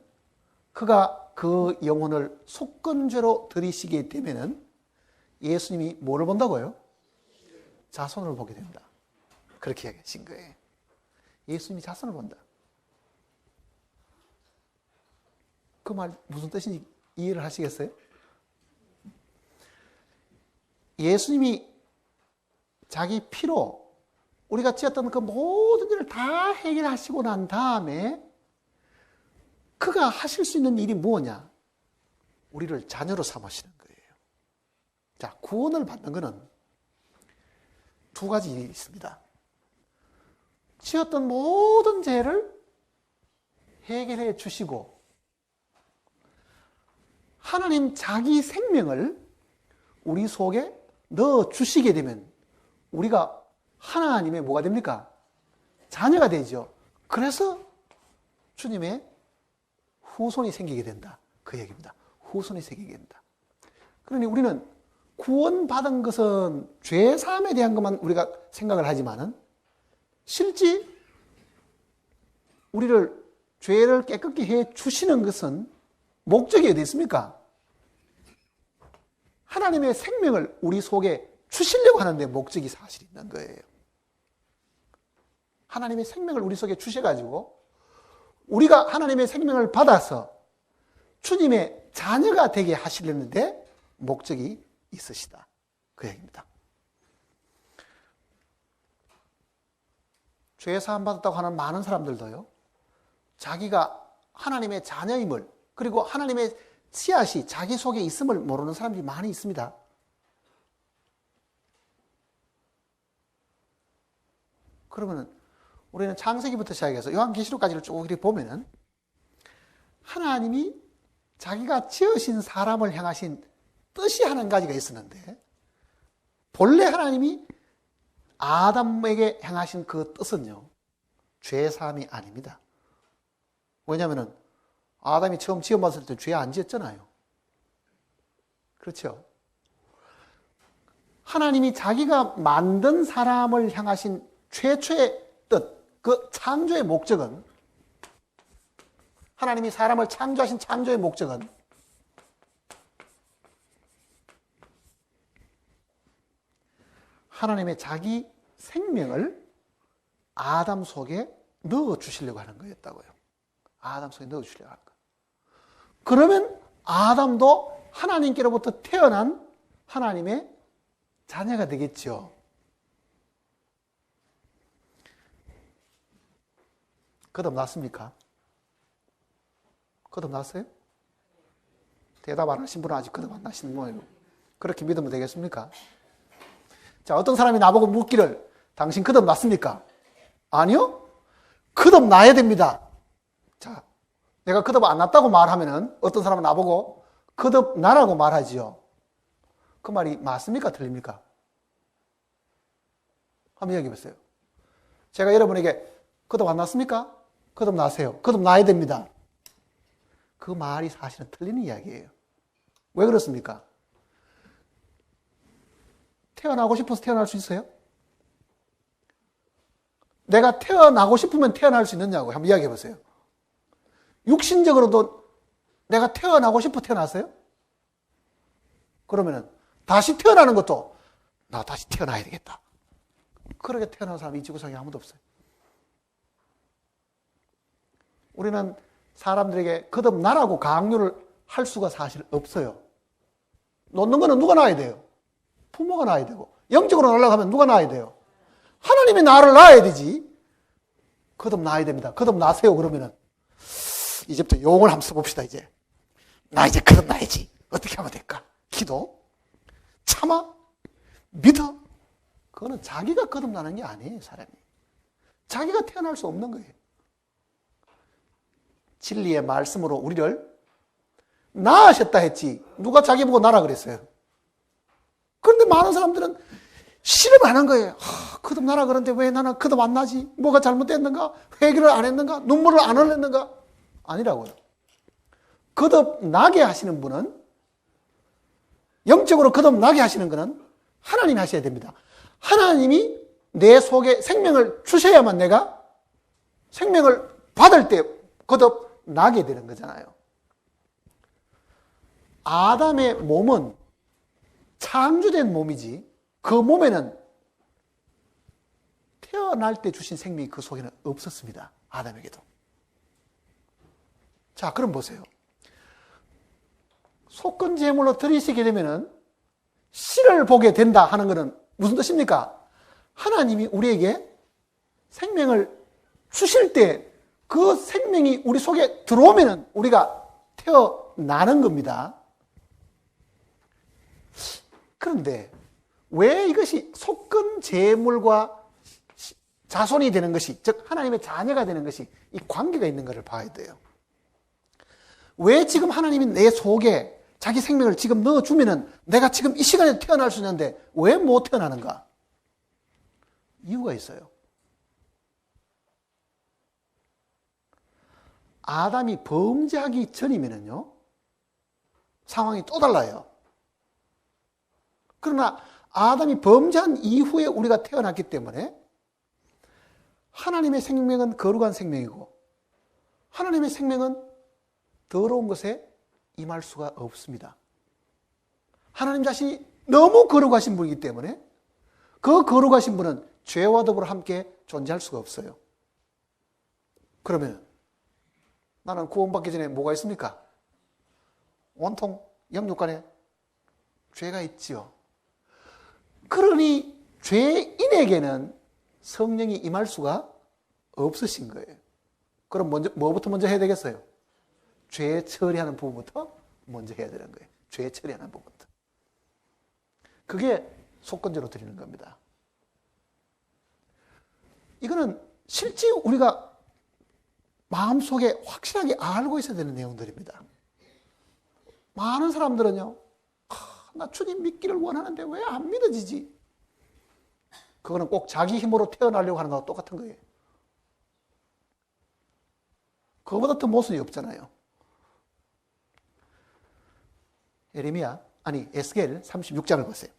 그가 그 영혼을 속건죄로 들이시게 되면은 예수님이 뭐를 본다고요? 자손을 보게 된다. 그렇게 이야기하신 거예요. 예수님이 자손을 본다. 그 말 무슨 뜻인지 이해를 하시겠어요? 예수님이 자기 피로 우리가 지었던 그 모든 일을 다 해결하시고 난 다음에 그가 하실 수 있는 일이 뭐냐? 우리를 자녀로 삼으시는 거예요. 자, 구원을 받는 것은 두 가지 일이 있습니다. 지었던 모든 죄를 해결해 주시고 하나님 자기 생명을 우리 속에 넣어 주시게 되면 우리가 하나님의 뭐가 됩니까? 자녀가 되죠. 그래서 주님의 후손이 생기게 된다. 그 얘기입니다. 후손이 생기게 된다. 그러니 우리는 구원받은 것은 죄사함에 대한 것만 우리가 생각을 하지만은 실제 우리를 죄를 깨끗게 해 주시는 것은 목적이 어디 있습니까? 하나님의 생명을 우리 속에 주시려고 하는데 목적이 사실 있는 거예요. 하나님의 생명을 우리 속에 주셔가지고 우리가 하나님의 생명을 받아서 주님의 자녀가 되게 하시려는데 목적이 있으시다. 그 얘기입니다. 죄 사함 받았다고 하는 많은 사람들도요, 자기가 하나님의 자녀임을, 그리고 하나님의 씨앗이 자기 속에 있음을 모르는 사람들이 많이 있습니다. 그러면 우리는 창세기부터 시작해서 요한계시록까지를 쭉 이렇게 보면은 하나님이 자기가 지으신 사람을 향하신 뜻이 한 가지가 있었는데, 본래 하나님이 아담에게 향하신 그 뜻은요, 죄사함이 아닙니다. 왜냐하면 아담이 처음 지어봤을 때 죄 안 지었잖아요. 그렇죠? 하나님이 자기가 만든 사람을 향하신 최초의 뜻, 그 창조의 목적은, 하나님이 사람을 창조하신 창조의 목적은 하나님의 자기 생명을 아담 속에 넣어주시려고 하는 거였다고요. 아담 속에 넣어주시려고 하는 거예요. 그러면 아담도 하나님께로부터 태어난 하나님의 자녀가 되겠죠. 거듭났습니까? 거듭났어요? 대답 안 하신 분은 아직 거듭 안 나시는 거예요. 그렇게 믿으면 되겠습니까? 자, 어떤 사람이 나보고 묻기를, 당신 거듭났습니까? 아니요? 거듭나야 됩니다. 자, 내가 거듭 안 났다고 말하면은 어떤 사람은 나보고 거듭나라고 말하지요. 그 말이 맞습니까? 틀립니까? 한번 얘기해 보세요. 제가 여러분에게 거듭 안 났습니까? 거듭나세요. 거듭나야 됩니다. 그 말이 사실은 틀리는 이야기예요. 왜 그렇습니까? 태어나고 싶어서 태어날 수 있어요? 내가 태어나고 싶으면 태어날 수 있느냐고 한번 이야기해 보세요. 육신적으로도 내가 태어나고 싶어 태어났어요? 그러면은 다시 태어나는 것도 나 다시 태어나야 되겠다. 그렇게 태어난 사람이 이 지구상에 아무도 없어요. 우리는 사람들에게 거듭나라고 강요를 할 수가 사실 없어요. 놓는 거는 누가 낳아야 돼요? 부모가 낳아야 되고, 영적으로 날아가면 누가 낳아야 돼요? 하나님이 나를 낳아야 되지. 거듭나야 됩니다. 거듭나세요. 그러면은 이제부터 용어를 한번 써봅시다. 이제 나 이제 거듭나야지. 어떻게 하면 될까? 기도, 참아? 믿어? 그거는 자기가 거듭나는 게 아니에요, 사람이. 자기가 태어날 수 없는 거예요. 진리의 말씀으로 우리를 낳으셨다 했지 누가 자기 보고 나라 그랬어요. 그런데 많은 사람들은 실험 안 한 거예요. 거듭나라 그러는데 왜 나는 거듭 안 나지? 뭐가 잘못됐는가? 회개를 안 했는가? 눈물을 안 흘렸는가? 아니라고요. 거듭나게 하시는 분은, 영적으로 거듭나게 하시는 것은 하나님이 하셔야 됩니다. 하나님이 내 속에 생명을 주셔야만 내가 생명을 받을 때 거듭나게 되는 거잖아요. 아담의 몸은 창조된 몸이지 그 몸에는 태어날 때 주신 생명이 그 속에는 없었습니다. 아담에게도. 자, 그럼 보세요. 속건 제물로 드리시게 되면은 씨를 보게 된다 하는 것은 무슨 뜻입니까? 하나님이 우리에게 생명을 주실 때 그 생명이 우리 속에 들어오면은 우리가 태어나는 겁니다. 그런데 왜 이것이 속건 제물과 자손이 되는 것이, 즉 하나님의 자녀가 되는 것이 이 관계가 있는 것을 봐야 돼요. 왜 지금 하나님이 내 속에 자기 생명을 지금 넣어주면은 내가 지금 이 시간에 태어날 수 있는데 왜 못 태어나는가? 이유가 있어요. 아담이 범죄하기 전이면은요, 상황이 또 달라요. 그러나 아담이 범죄한 이후에 우리가 태어났기 때문에 하나님의 생명은 거룩한 생명이고 하나님의 생명은 더러운 것에 임할 수가 없습니다. 하나님 자신이 너무 거룩하신 분이기 때문에 그 거룩하신 분은 죄와 더불어 함께 존재할 수가 없어요. 그러면 나는 구원받기 전에 뭐가 있습니까? 온통 영육간에 죄가 있지요. 그러니 죄인에게는 성령이 임할 수가 없으신 거예요. 그럼 뭐부터 먼저 해야 되겠어요? 죄 처리하는 부분부터 먼저 해야 되는 거예요. 죄 처리하는 부분부터. 그게 속건제로 드리는 겁니다. 이거는 실제 우리가 마음속에 확실하게 알고 있어야 되는 내용들입니다. 많은 사람들은요, 나 주님 믿기를 원하는데 왜 안 믿어지지? 그거는 꼭 자기 힘으로 태어나려고 하는 거와 똑같은 거예요. 그거보다 더 모순이 없잖아요. 에스겔 36장을 보세요.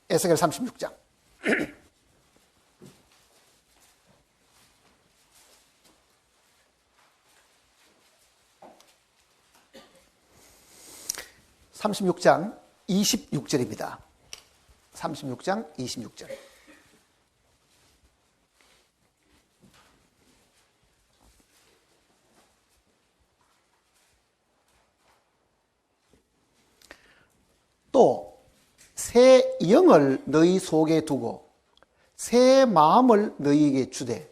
에스겔 36장. (36장) 26절입니다. 36장 26절. 또 새 영을 너희 속에 두고 새 마음을 너희에게 주되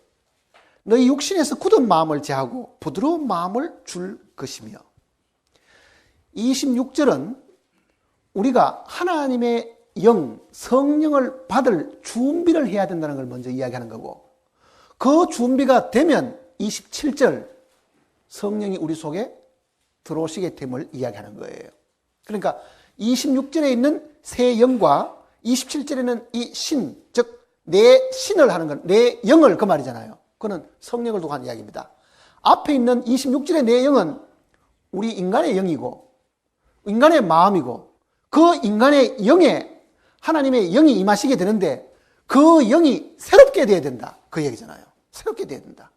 너희 육신에서 굳은 마음을 제하고 부드러운 마음을 줄 것이며. 26절은 우리가 하나님의 영, 성령을 받을 준비를 해야 된다는 걸 먼저 이야기하는 거고, 그 준비가 되면 27절 성령이 우리 속에 들어오시게 됨을 이야기하는 거예요. 그러니까 26절에 있는 새 영과 27절에는 이 신, 즉 내 신을 하는 건, 내 영을 그 말이잖아요. 그거는 성령을 두고 하는 이야기입니다. 앞에 있는 26절의 내 영은 우리 인간의 영이고 인간의 마음이고, 그 인간의 영에 하나님의 영이 임하시게 되는데 그 영이 새롭게 돼야 된다, 그 얘기잖아요. 새롭게 돼야 된다.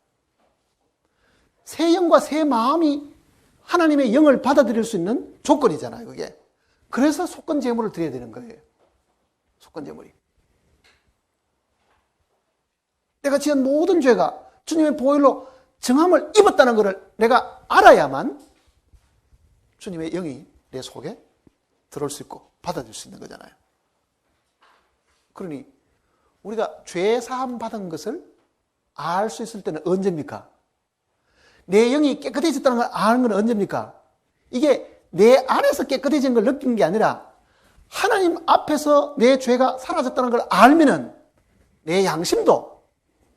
새 영과 새 마음이 하나님의 영을 받아들일 수 있는 조건이잖아요, 그게. 그래서 속건 제물을 드려야 되는 거예요. 속건 제물이. 내가 지은 모든 죄가 주님의 보혈로 정함을 입었다는 것을 내가 알아야만 주님의 영이 내 속에 들어올 수 있고 받아들일 수 있는 거잖아요. 그러니 우리가 죄 사함 받은 것을 알 수 있을 때는 언제입니까? 내 영이 깨끗해졌다는 걸 아는 건 언제입니까? 이게 내 안에서 깨끗해진 걸 느낀 게 아니라 하나님 앞에서 내 죄가 사라졌다는 걸 알면은 내 양심도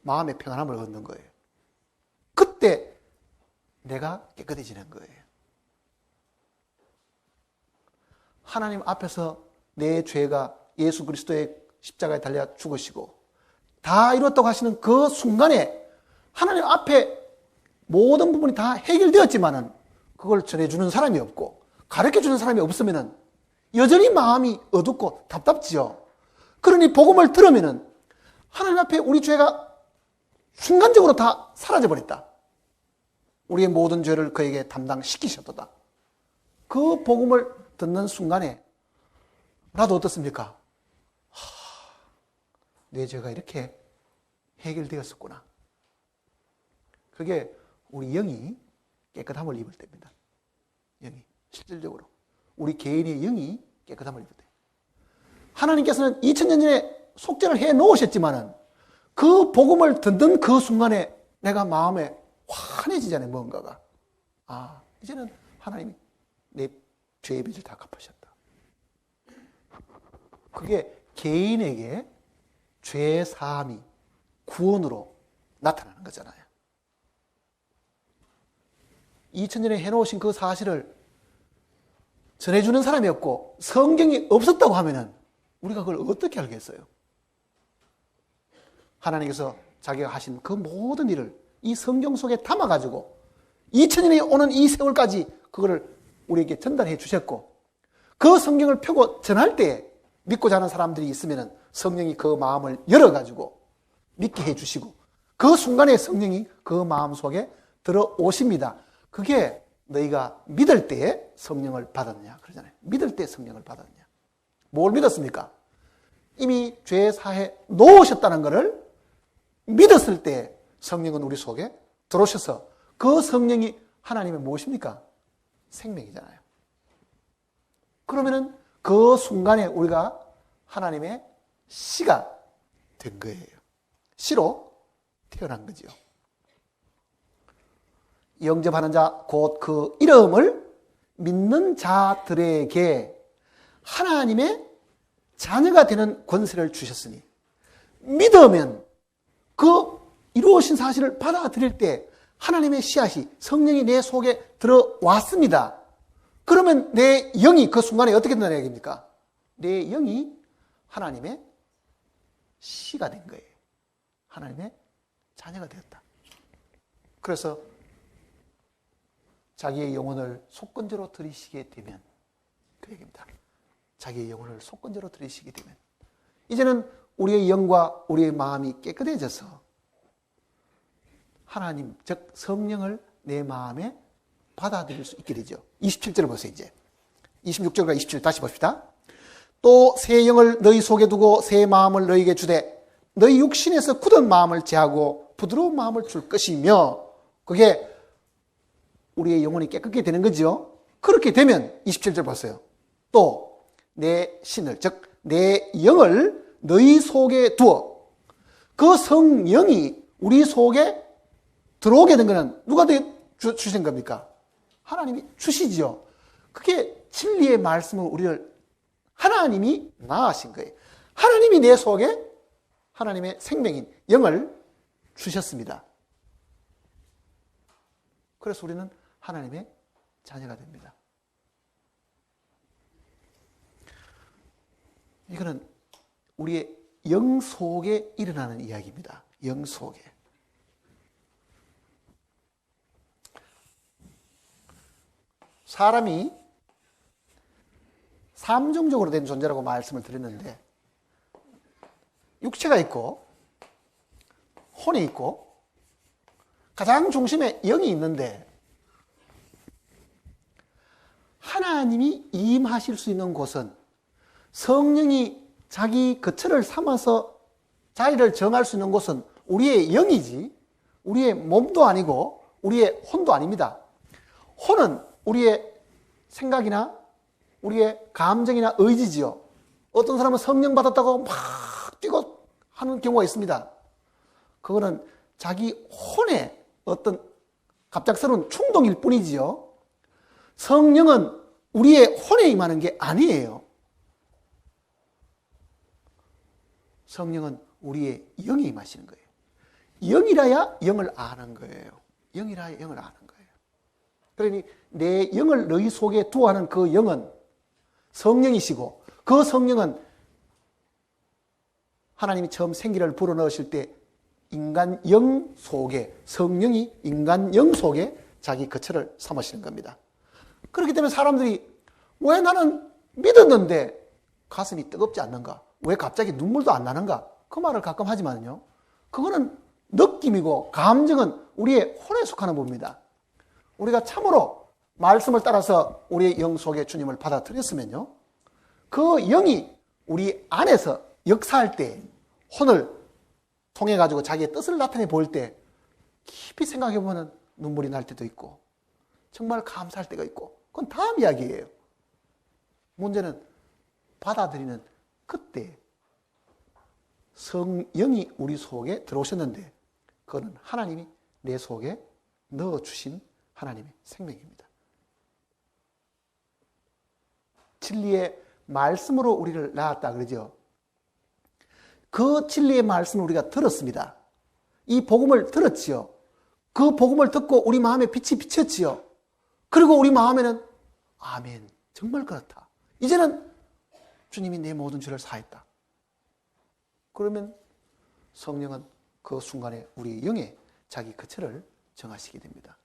마음의 평안함을 얻는 거예요. 그때 내가 깨끗해지는 거예요. 하나님 앞에서 내 죄가 예수 그리스도의 십자가에 달려 죽으시고 다 이뤘다고 하시는 그 순간에 하나님 앞에 모든 부분이 다 해결되었지만은 그걸 전해주는 사람이 없고 가르쳐주는 사람이 없으면은 여전히 마음이 어둡고 답답지요. 그러니 복음을 들으면은 하나님 앞에 우리 죄가 순간적으로 다 사라져버렸다. 우리의 모든 죄를 그에게 담당시키셨다. 그 복음을 듣는 순간에 나도 어떻습니까? 내 죄가 이렇게 해결되었었구나. 그게 우리 영이 깨끗함을 입을 때입니다. 영이 실질적으로 우리 개인의 영이 깨끗함을 입을 때. 하나님께서는 2000년 전에 속죄를 해 놓으셨지만은 그 복음을 듣는 그 순간에 내가 마음에 환해지잖아요. 뭔가가. 아, 이제는 하나님이 내 죄의 빚을 다 갚으셨다. 그게 개인에게 죄 사함이 구원으로 나타나는 거잖아요. 2000년에 해놓으신 그 사실을 전해주는 사람이 없고 성경이 없었다고 하면은 우리가 그걸 어떻게 알겠어요? 하나님께서 자기가 하신 그 모든 일을 이 성경 속에 담아가지고 2000년이 오는 이 세월까지 그거를 우리에게 전달해 주셨고 그 성경을 펴고 전할 때 믿고자 하는 사람들이 있으면 성령이 그 마음을 열어가지고 믿게 해 주시고 그 순간에 성령이 그 마음 속에 들어오십니다. 그게 너희가 믿을 때에 성령을 받았느냐 그러잖아요. 믿을 때 성령을 받았느냐. 뭘 믿었습니까? 이미 죄 사해 놓으셨다는 것을 믿었을 때 성령은 우리 속에 들어오셔서 그 성령이 하나님의 무엇입니까? 생명이잖아요. 그러면은 그 순간에 우리가 하나님의 씨가 된 거예요. 씨로 태어난 거죠. 영접하는 자, 곧 그 이름을 믿는 자들에게 하나님의 자녀가 되는 권세를 주셨으니 믿으면 그 이루어진 사실을 받아들일 때 하나님의 씨앗이 성령이 내 속에 들어왔습니다. 그러면 내 영이 그 순간에 어떻게 된다는 얘기입니까? 내 영이 하나님의 씨가 된 거예요. 하나님의 자녀가 되었다. 그래서 자기의 영혼을 속건제로 드리시게 되면 그 얘기입니다. 자기의 영혼을 속건제로 드리시게 되면 이제는 우리의 영과 우리의 마음이 깨끗해져서 하나님, 즉 성령을 내 마음에 받아들일 수 있게 되죠. 27절을 보세요. 이제 26절과 27절 다시 봅시다. 또 새 영을 너희 속에 두고 새 마음을 너희에게 주되 너희 육신에서 굳은 마음을 제하고 부드러운 마음을 줄 것이며 그게 우리의 영혼이 깨끗게 되는 거죠. 그렇게 되면 27절 보세요. 또 내 신을 즉 내 영을 너희 속에 두어 그 성령이 우리 속에 들어오게 된 것은 누가 주신 겁니까? 하나님이 주시죠. 그게 진리의 말씀을 우리를 하나님이 낳으신 거예요. 하나님이 내 속에 하나님의 생명인 영을 주셨습니다. 그래서 우리는 하나님의 자녀가 됩니다. 이거는 우리의 영 속에 일어나는 이야기입니다. 영 속에. 사람이 삼중적으로 된 존재라고 말씀을 드렸는데 육체가 있고 혼이 있고 가장 중심에 영이 있는데 하나님이 임하실 수 있는 곳은 성령이 자기 거처를 삼아서 자리를 정할 수 있는 곳은 우리의 영이지 우리의 몸도 아니고 우리의 혼도 아닙니다. 혼은 우리의 생각이나 우리의 감정이나 의지지요. 어떤 사람은 성령 받았다고 막 뛰고 하는 경우가 있습니다. 그거는 자기 혼의 어떤 갑작스러운 충동일 뿐이지요. 성령은 우리의 혼에 임하는 게 아니에요. 성령은 우리의 영에 임하시는 거예요. 영이라야 영을 아는 거예요. 영이라야 영을 아는 거예요. 그러니 내 영을 너희 속에 두어하는 그 영은 성령이시고, 그 성령은 하나님이 처음 생기를 불어넣으실 때 인간 영 속에, 성령이 인간 영 속에 자기 거처를 삼으시는 겁니다. 그렇기 때문에 사람들이 왜 나는 믿었는데 가슴이 뜨겁지 않는가? 왜 갑자기 눈물도 안 나는가? 그 말을 가끔 하지만요, 그거는 느낌이고 감정은 우리의 혼에 속하는 법입니다. 우리가 참으로 말씀을 따라서 우리의 영 속에 주님을 받아들였으면요, 그 영이 우리 안에서 역사할 때, 혼을 통해 가지고 자기의 뜻을 나타내 보일 때 깊이 생각해 보면 눈물이 날 때도 있고 정말 감사할 때가 있고, 그건 다음 이야기예요. 문제는 받아들이는 그때 성령이 우리 속에 들어오셨는데, 그거는 하나님이 내 속에 넣어주신 하나님의 생명입니다. 진리의 말씀으로 우리를 낳았다 그러죠. 그 진리의 말씀을 우리가 들었습니다. 이 복음을 들었지요. 그 복음을 듣고 우리 마음에 빛이 비쳤지요. 그리고 우리 마음에는 아멘, 정말 그렇다. 이제는 주님이 내 모든 죄를 사했다. 그러면 성령은 그 순간에 우리 영에 자기 거처를 정하시게 됩니다.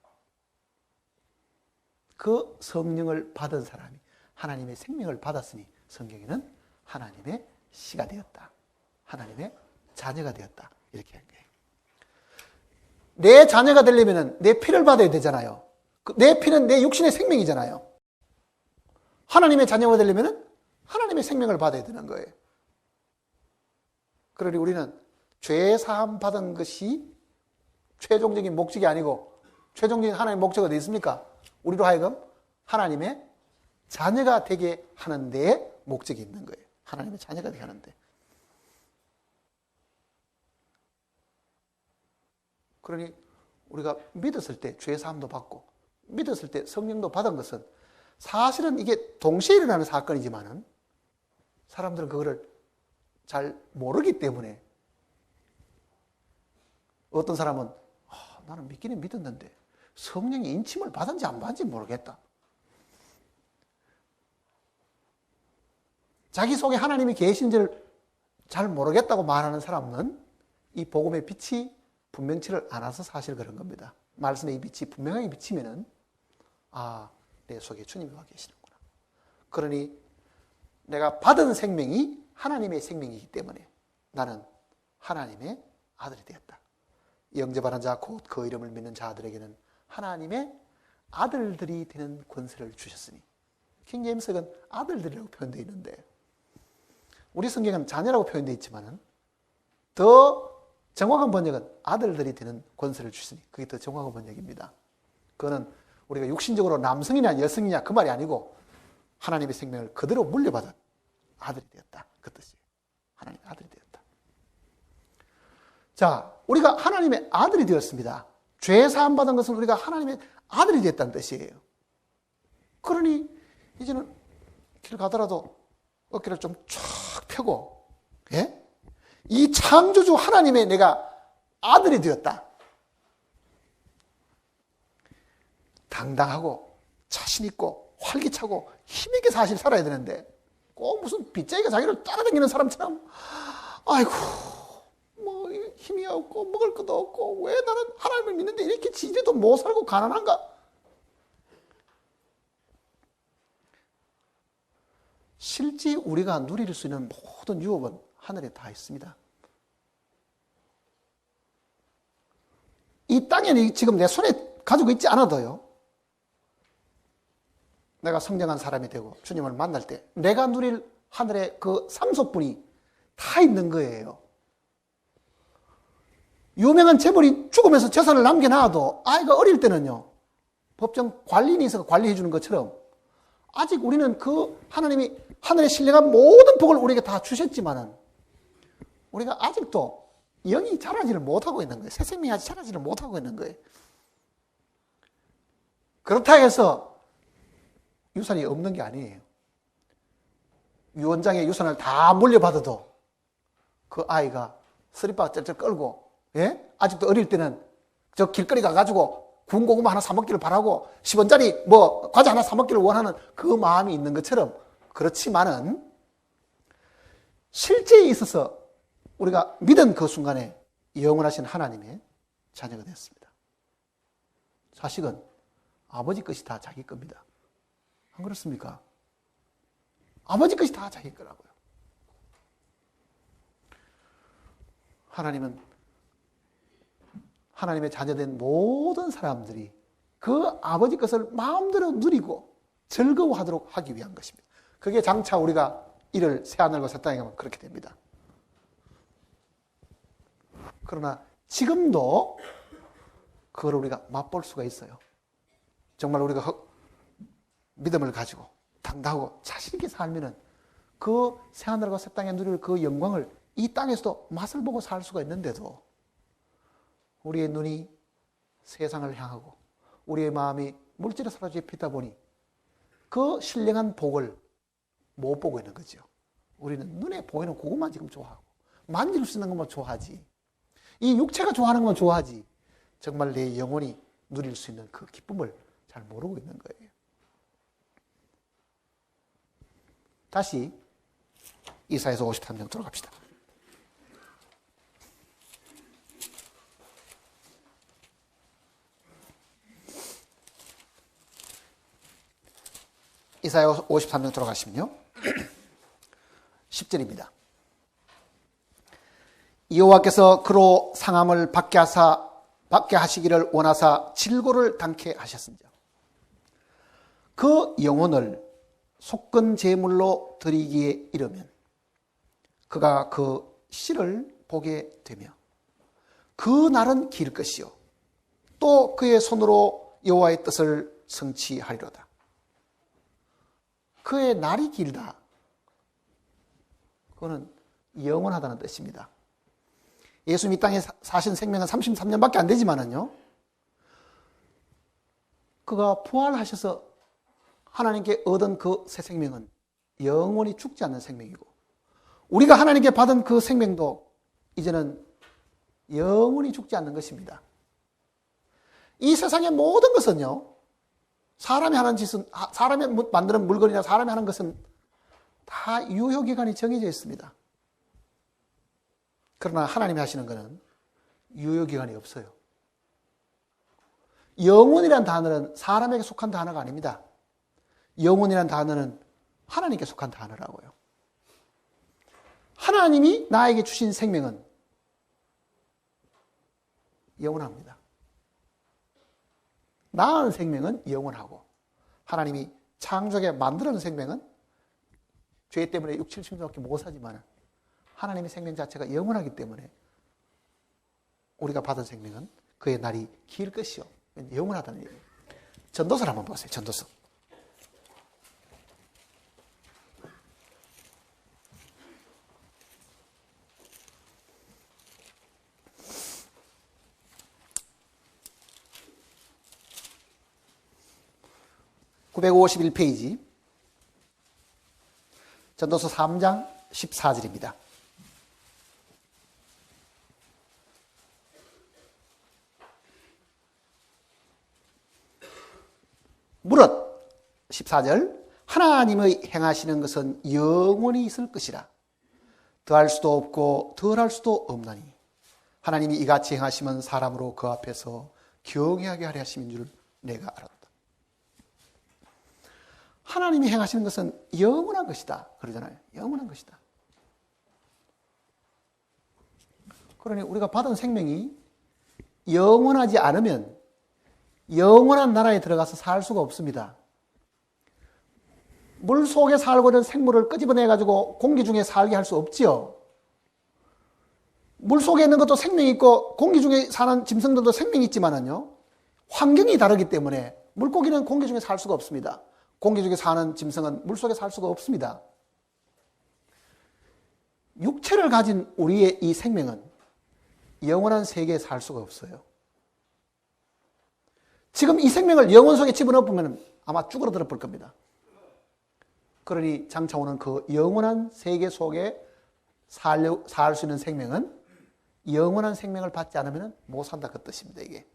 그 성령을 받은 사람이 하나님의 생명을 받았으니 성경에는 하나님의 씨가 되었다, 하나님의 자녀가 되었다, 이렇게 한 거예요. 내 자녀가 되려면 내 피를 받아야 되잖아요. 내 피는 내 육신의 생명이잖아요. 하나님의 자녀가 되려면 하나님의 생명을 받아야 되는 거예요. 그러니 우리는 죄 사함 받은 것이 최종적인 목적이 아니고, 최종적인 하나님의 목적이 어디 있습니까? 우리로 하여금 하나님의 자녀가 되게 하는 데에 목적이 있는 거예요. 하나님의 자녀가 되게 하는데. 그러니 우리가 믿었을 때 죄 사함도 받고 믿었을 때 성령도 받은 것은 사실은 이게 동시에 일어나는 사건이지만은 사람들은 그거를 잘 모르기 때문에, 어떤 사람은 나는 믿기는 믿었는데 성령이 인침을 받은지 안 받은지 모르겠다. 자기 속에 하나님이 계신지를 잘 모르겠다고 말하는 사람은 이 복음의 빛이 분명치를 않아서 사실 그런 겁니다. 말씀의 이 빛이 분명하게 비치면은 내 속에 주님이 와 계시는구나. 그러니 내가 받은 생명이 하나님의 생명이기 때문에 나는 하나님의 아들이 되었다. 영접하는 자 곧 그 이름을 믿는 자들에게는 하나님의 아들들이 되는 권세를 주셨으니. 킹제임스는 아들들이라고 표현되어 있는데 우리 성경은 자녀라고 표현되어 있지만 더 정확한 번역은 아들들이 되는 권세를 주시니, 그게 더 정확한 번역입니다. 그거는 우리가 육신적으로 남성이냐 여성이냐 그 말이 아니고 하나님의 생명을 그대로 물려받은 아들이 되었다, 그 뜻이에요. 하나님의 아들이 되었다. 자, 우리가 하나님의 아들이 되었습니다. 죄 사함 받은 것은 우리가 하나님의 아들이 되었다는 뜻이에요. 그러니 이제는 길 가더라도 어깨를 좀 쫙 펴고, 예? 이 창조주 하나님의 내가 아들이 되었다. 당당하고 자신있고 활기차고 힘있게 사실 살아야 되는데 꼭 무슨 빗자기가 자기를 따라다니는 사람처럼 아이고 뭐 힘이 없고 먹을 것도 없고 왜 나는 하나님을 믿는데 이렇게 지지도 못 살고 가난한가? 실제 우리가 누릴 수 있는 모든 유업은 하늘에 다 있습니다. 이 땅에 지금 내 손에 가지고 있지 않아도요, 내가 성장한 사람이 되고 주님을 만날 때 내가 누릴 하늘의 그 상속분이 다 있는 거예요. 유명한 재벌이 죽으면서 재산을 남겨놔도 아이가 어릴 때는요, 법정 관리인이 있어서 관리해 주는 것처럼 아직 우리는 그 하나님이 하늘에 신령한 모든 복을 우리에게 다 주셨지만은 우리가 아직도 영이 자라지를 못하고 있는 거예요. 새 생명이 아직 자라지를 못하고 있는 거예요. 그렇다 해서 유산이 없는 게 아니에요. 유언장의 유산을 다 물려받아도 그 아이가 쓰리바 쩔쩔 끌고, 예? 아직도 어릴 때는 저 길거리 가가지고 구운 고구마 하나 사 먹기를 바라고 10원짜리 뭐 과자 하나 사 먹기를 원하는 그 마음이 있는 것처럼, 그렇지만은 실제에 있어서 우리가 믿은 그 순간에 영원하신 하나님의 자녀가 됐습니다. 자식은 아버지 것이 다 자기 겁니다. 안 그렇습니까? 아버지 것이 다 자기 거라고요. 하나님은 하나님의 자녀된 모든 사람들이 그 아버지 것을 마음대로 누리고 즐거워하도록 하기 위한 것입니다. 그게 장차 우리가 이를 새하늘과 새 땅에 가면 그렇게 됩니다. 그러나 지금도 그걸 우리가 맛볼 수가 있어요. 정말 우리가 믿음을 가지고 당당하고 자신 있게 살면은 그 새하늘과 새 땅에 누릴 그 영광을 이 땅에서도 맛을 보고 살 수가 있는데도 우리의 눈이 세상을 향하고 우리의 마음이 물질에 사로잡히다 보니 그 신령한 복을 못 보고 있는 거죠. 우리는 눈에 보이는 그것만 지금 좋아하고 만질 수 있는 것만 좋아하지, 이 육체가 좋아하는 것만 좋아하지, 정말 내 영혼이 누릴 수 있는 그 기쁨을 잘 모르고 있는 거예요. 다시 이사야서 53장 들어갑시다. 이사야 53장 들어가시면요 10절입니다. 여호와께서 그로 상함을 받게 하시기를 원하사 질고를 당케 하셨습니다. 그 영혼을 속건 제물로 드리기에 이르면 그가 그 씨를 보게 되며 그 날은 길 것이요 또 그의 손으로 여호와의 뜻을 성취하리로다. 그의 날이 길다. 그거는 영원하다는 뜻입니다. 예수님 이 땅에 사신 생명은 33년밖에 안 되지만은요, 그가 부활하셔서 하나님께 얻은 그 새 생명은 영원히 죽지 않는 생명이고, 우리가 하나님께 받은 그 생명도 이제는 영원히 죽지 않는 것입니다. 이 세상의 모든 것은요, 사람이 하는 짓은, 사람이 만드는 물건이나 사람이 하는 것은 다 유효기간이 정해져 있습니다. 그러나 하나님이 하시는 것은 유효기간이 없어요. 영혼이란 단어는 사람에게 속한 단어가 아닙니다. 영혼이란 단어는 하나님께 속한 단어라고요. 하나님이 나에게 주신 생명은 영원합니다. 낳은 생명은 영원하고, 하나님이 창조하게 만들어낸 생명은 죄 때문에 6, 70년밖에 못 사지만 하나님의 생명 자체가 영원하기 때문에 우리가 받은 생명은 그의 날이 길 것이요 영원하다는 얘기예요. 전도서를 한번 보세요. 전도서. (951페이지) 전도서 3장 14절입니다. 무릇 14절 하나님의 행하시는 것은 영원히 있을 것이라 더할 수도 없고 덜할 수도 없나니 하나님이 이같이 행하시면 사람으로 그 앞에서 경외하게 하려 하심인 줄 내가 알았다. 하나님이 행하시는 것은 영원한 것이다 그러잖아요. 영원한 것이다. 그러니 우리가 받은 생명이 영원하지 않으면 영원한 나라에 들어가서 살 수가 없습니다. 물 속에 살고 있는 생물을 끄집어내가지고 공기 중에 살게 할 수 없지요. 물 속에 있는 것도 생명이 있고 공기 중에 사는 짐승들도 생명이 있지만은요, 환경이 다르기 때문에 물고기는 공기 중에 살 수가 없습니다. 공기 중에 사는 짐승은 물 속에 살 수가 없습니다. 육체를 가진 우리의 이 생명은 영원한 세계에 살 수가 없어요. 지금 이 생명을 영혼 속에 집어넣으면 아마 쭈그러들어 볼 겁니다. 그러니 장차 오는 그 영원한 세계 속에 살 수 있는 생명은 영원한 생명을 받지 않으면 못 산다 그 뜻입니다. 이게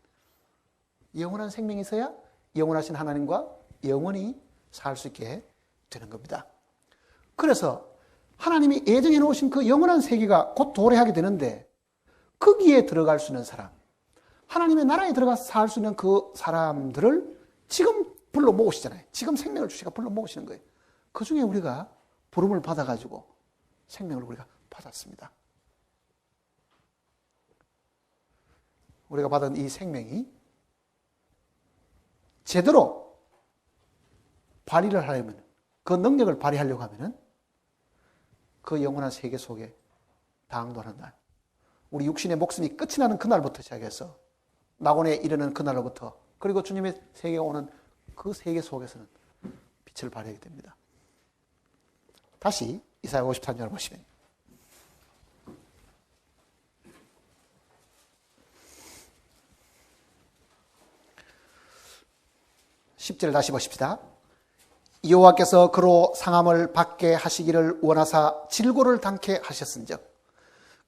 영원한 생명이 있어야 영원하신 하나님과 영원히 살 수 있게 되는 겁니다. 그래서 하나님이 예정해 놓으신 그 영원한 세계가 곧 도래하게 되는데 거기에 들어갈 수 있는 사람, 하나님의 나라에 들어가서 살 수 있는 그 사람들을 지금 불러 모으시잖아요. 지금 생명을 주시가 불러 모으시는 거예요. 그 중에 우리가 부름을 받아가지고 생명을 우리가 받았습니다. 우리가 받은 이 생명이 제대로 발휘를 하려면, 그 능력을 발휘하려고 하면은 그 영원한 세계 속에 당도하는 날, 우리 육신의 목숨이 끝이 나는 그날부터 시작해서 낙원에 이르는 그날로부터, 그리고 주님의 세계가 오는 그 세계 속에서는 빛을 발하게 됩니다. 다시 이사야 53장을 보시면 10절 다시 보십시다. 여호와께서 그로 상함을 받게 하시기를 원하사 질고를 당케 하셨은즉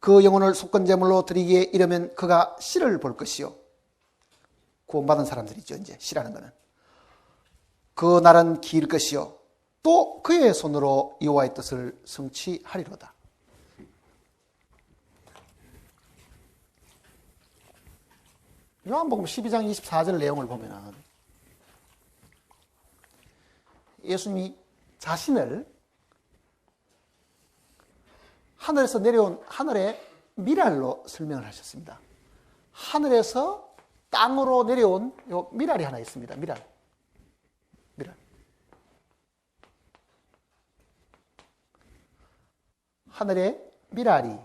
그 영혼을 속건제물로 드리기에 이르면 그가 씨를 볼 것이요. 구원받은 사람들이죠. 이제 씨라는 것은 그 날은 길 것이요 또 그의 손으로 여호와의 뜻을 성취하리로다. 요한복음 12장 24절 내용을 보면 예수님이 자신을 하늘에서 내려온 하늘의 미랄로 설명을 하셨습니다. 하늘에서 땅으로 내려온 요 미랄이 하나 있습니다. 미랄. 하늘의 미랄이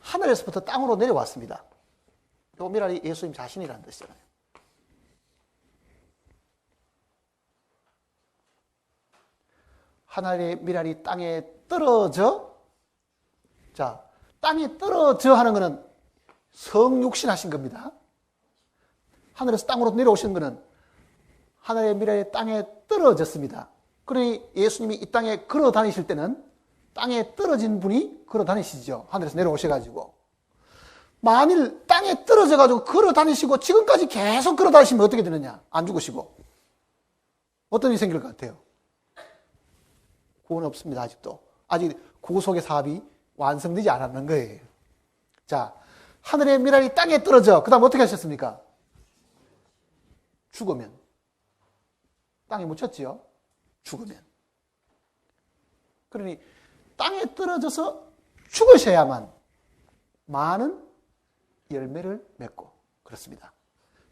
하늘에서부터 땅으로 내려왔습니다. 요 미랄이 예수님 자신이라는 뜻이잖아요. 하늘의 미랄이 땅에 떨어져, 자, 땅에 떨어져 하는 것은 성육신 하신 겁니다. 하늘에서 땅으로 내려오신 것은 하늘의 미랄이 땅에 떨어졌습니다. 그러니 예수님이 이 땅에 걸어 다니실 때는 땅에 떨어진 분이 걸어 다니시죠. 하늘에서 내려오셔가지고. 만일 땅에 떨어져가지고 걸어 다니시고 지금까지 계속 걸어 다니시면 어떻게 되느냐? 안 죽으시고. 어떤 일이 생길 것 같아요? 구원 없습니다. 아직도. 아직 구속의 사업이 완성되지 않았는 거예요. 자, 하늘의 미랄이 땅에 떨어져. 그 다음 어떻게 하셨습니까? 죽으면. 땅에 묻혔지요? 죽으면. 그러니 땅에 떨어져서 죽으셔야만 많은 열매를 맺고 그렇습니다.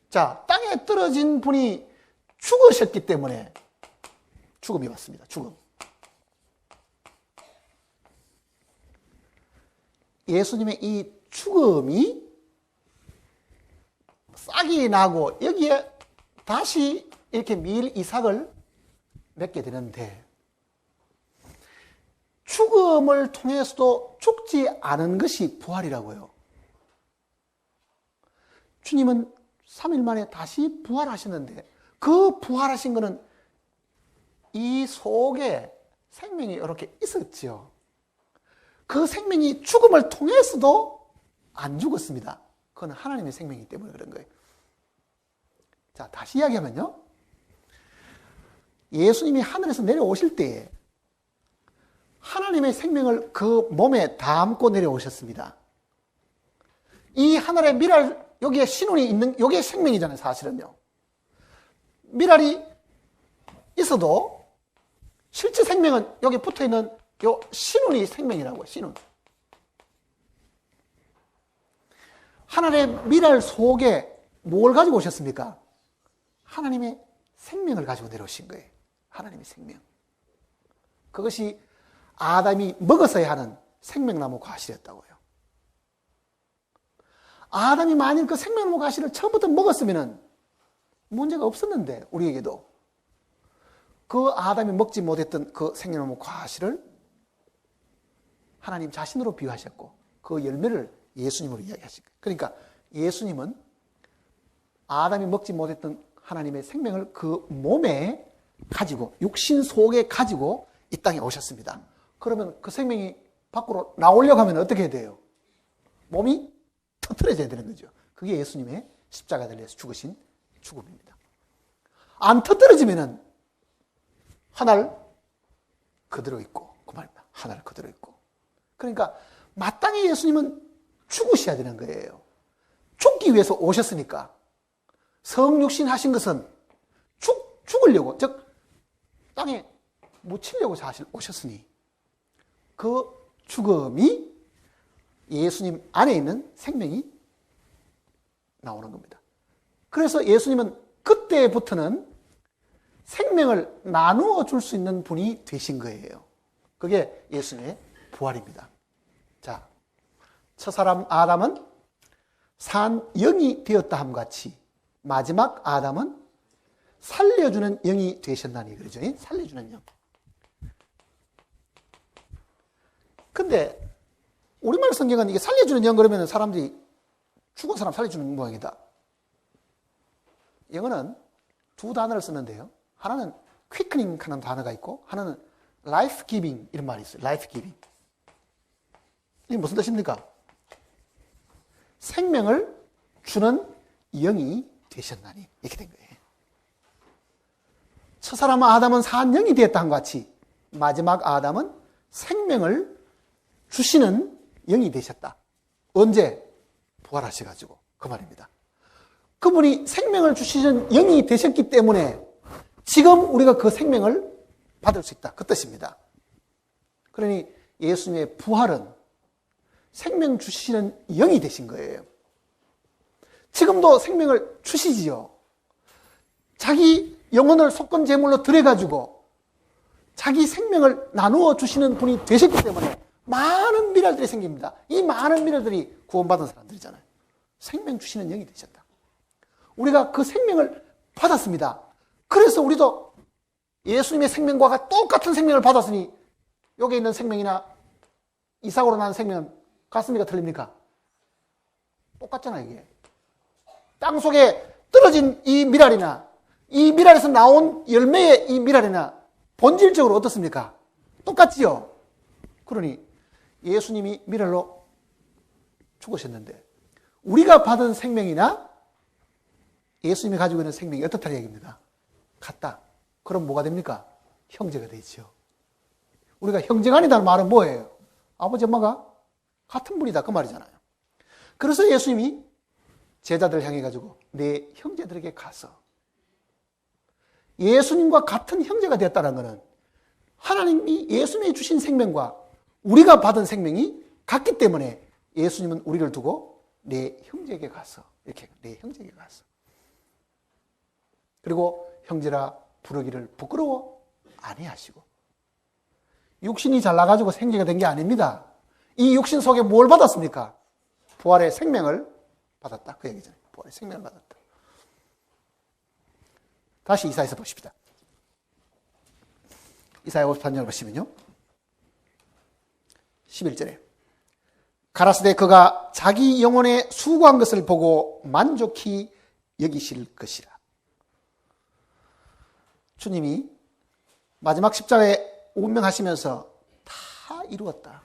자, 땅에 떨어진 분이 죽으셨기 때문에 죽음이 왔습니다. 죽음. 예수님의 이 죽음이 싹이 나고 여기에 다시 이렇게 밀 이삭을 맺게 되는데 죽음을 통해서도 죽지 않은 것이 부활이라고요. 주님은 3일 만에 다시 부활하셨는데 그 부활하신 것은 이 속에 생명이 이렇게 있었죠. 그 생명이 죽음을 통해서도 안 죽었습니다. 그건 하나님의 생명이기 때문에 그런 거예요. 자, 다시 이야기하면요. 예수님이 하늘에서 내려오실 때에 하나님의 생명을 그 몸에 담고 내려오셨습니다. 이 하늘의 미랄, 여기에 신혼이 있는, 여기에 생명이잖아요, 사실은요. 미랄이 있어도 실제 생명은 여기 붙어 있는 요 신운이 생명이라고요. 신운. 하늘의 미랄 속에 뭘 가지고 오셨습니까? 하나님의 생명을 가지고 내려오신 거예요. 하나님의 생명. 그것이 아담이 먹었어야 하는 생명나무 과실이었다고요. 아담이 만일 그 생명나무 과실을 처음부터 먹었으면 문제가 없었는데 우리에게도 그 아담이 먹지 못했던 그 생명나무 과실을 하나님 자신으로 비유하셨고 그 열매를 예수님으로 이야기하신 거예요. 그러니까 예수님은 아담이 먹지 못했던 하나님의 생명을 그 몸에 가지고, 육신 속에 가지고 이 땅에 오셨습니다. 그러면 그 생명이 밖으로 나오려고 하면 어떻게 해야 돼요? 몸이 터트려져야 되는 거죠. 그게 예수님의 십자가 달려서 죽으신 죽음입니다. 안 터뜨려지면은 하늘 그대로 있고, 그 말입니다. 하늘 그대로 있고. 그러니까 마땅히 예수님은 죽으셔야 되는 거예요. 죽기 위해서 오셨으니까. 성육신 하신 것은 죽으려고, 즉 땅에 묻히려고 사실 오셨으니 그 죽음이 예수님 안에 있는 생명이 나오는 겁니다. 그래서 예수님은 그때부터는 생명을 나누어 줄 수 있는 분이 되신 거예요. 그게 예수님의 부활입니다. 자, 첫사람 아담은 산 영이 되었다 함 같이 마지막 아담은 살려주는 영이 되셨나니, 그러죠? 살려주는 영. 근데 우리말 성경은 이게 살려주는 영 그러면 사람들이 죽은 사람 살려주는 모양이다. 영어는 두 단어를 쓰는데요. 하나는 quickening 하는 단어가 있고, 하나는 life giving 이런 말이 있어요. life giving. 이게 무슨 뜻입니까? 생명을 주는 영이 되셨나니, 이렇게 된 거예요. 첫사람 아담은 산 영이 되었다 한 같이 마지막 아담은 생명을 주시는 영이 되셨다. 언제? 부활하셔가지고, 그 말입니다. 그분이 생명을 주시는 영이 되셨기 때문에 지금 우리가 그 생명을 받을 수 있다, 그 뜻입니다. 그러니 예수님의 부활은 생명 주시는 영이 되신 거예요. 지금도 생명을 주시지요. 자기 영혼을 속건제물로 드려가지고 자기 생명을 나누어 주시는 분이 되셨기 때문에 많은 미랄들이 생깁니다. 이 많은 미랄들이 구원받은 사람들이잖아요. 생명 주시는 영이 되셨다. 우리가 그 생명을 받았습니다. 그래서 우리도 예수님의 생명과 똑같은 생명을 받았으니 여기 있는 생명이나 이삭으로 난 생명은 같습니까? 틀립니까? 똑같잖아요, 이게. 땅 속에 떨어진 이 미랄이나 이 미랄에서 나온 열매의 이 미랄이나 본질적으로 어떻습니까? 똑같지요? 그러니 예수님이 미랄로 죽으셨는데 우리가 받은 생명이나 예수님이 가지고 있는 생명이 어떻다는 얘기입니다. 같다. 그럼 뭐가 됩니까? 형제가 되죠. 우리가 형제간이라는 말은 뭐예요? 아버지 엄마가 같은 분이다, 그 말이잖아요. 그래서 예수님이 제자들 향해 가지고 내 형제들에게 가서 예수님과 같은 형제가 되었다는 것은 하나님이 예수님이 주신 생명과 우리가 받은 생명이 같기 때문에 예수님은 우리를 두고 내 형제에게 가서, 이렇게 내 형제에게 가서, 그리고 형제라 부르기를 부끄러워 아니하시고, 육신이 잘나가지고 생제가 된 게 아닙니다. 이 육신 속에 뭘 받았습니까? 부활의 생명을 받았다, 그 얘기잖아요. 부활의 생명을 받았다. 다시 이사야서 보십시다. 이사야 53장을 보시면요, 11절에 가라사대 그가 자기 영혼에 수고한 것을 보고 만족히 여기실 것이라. 주님이 마지막 십자가에 운명하시면서 다 이루었다.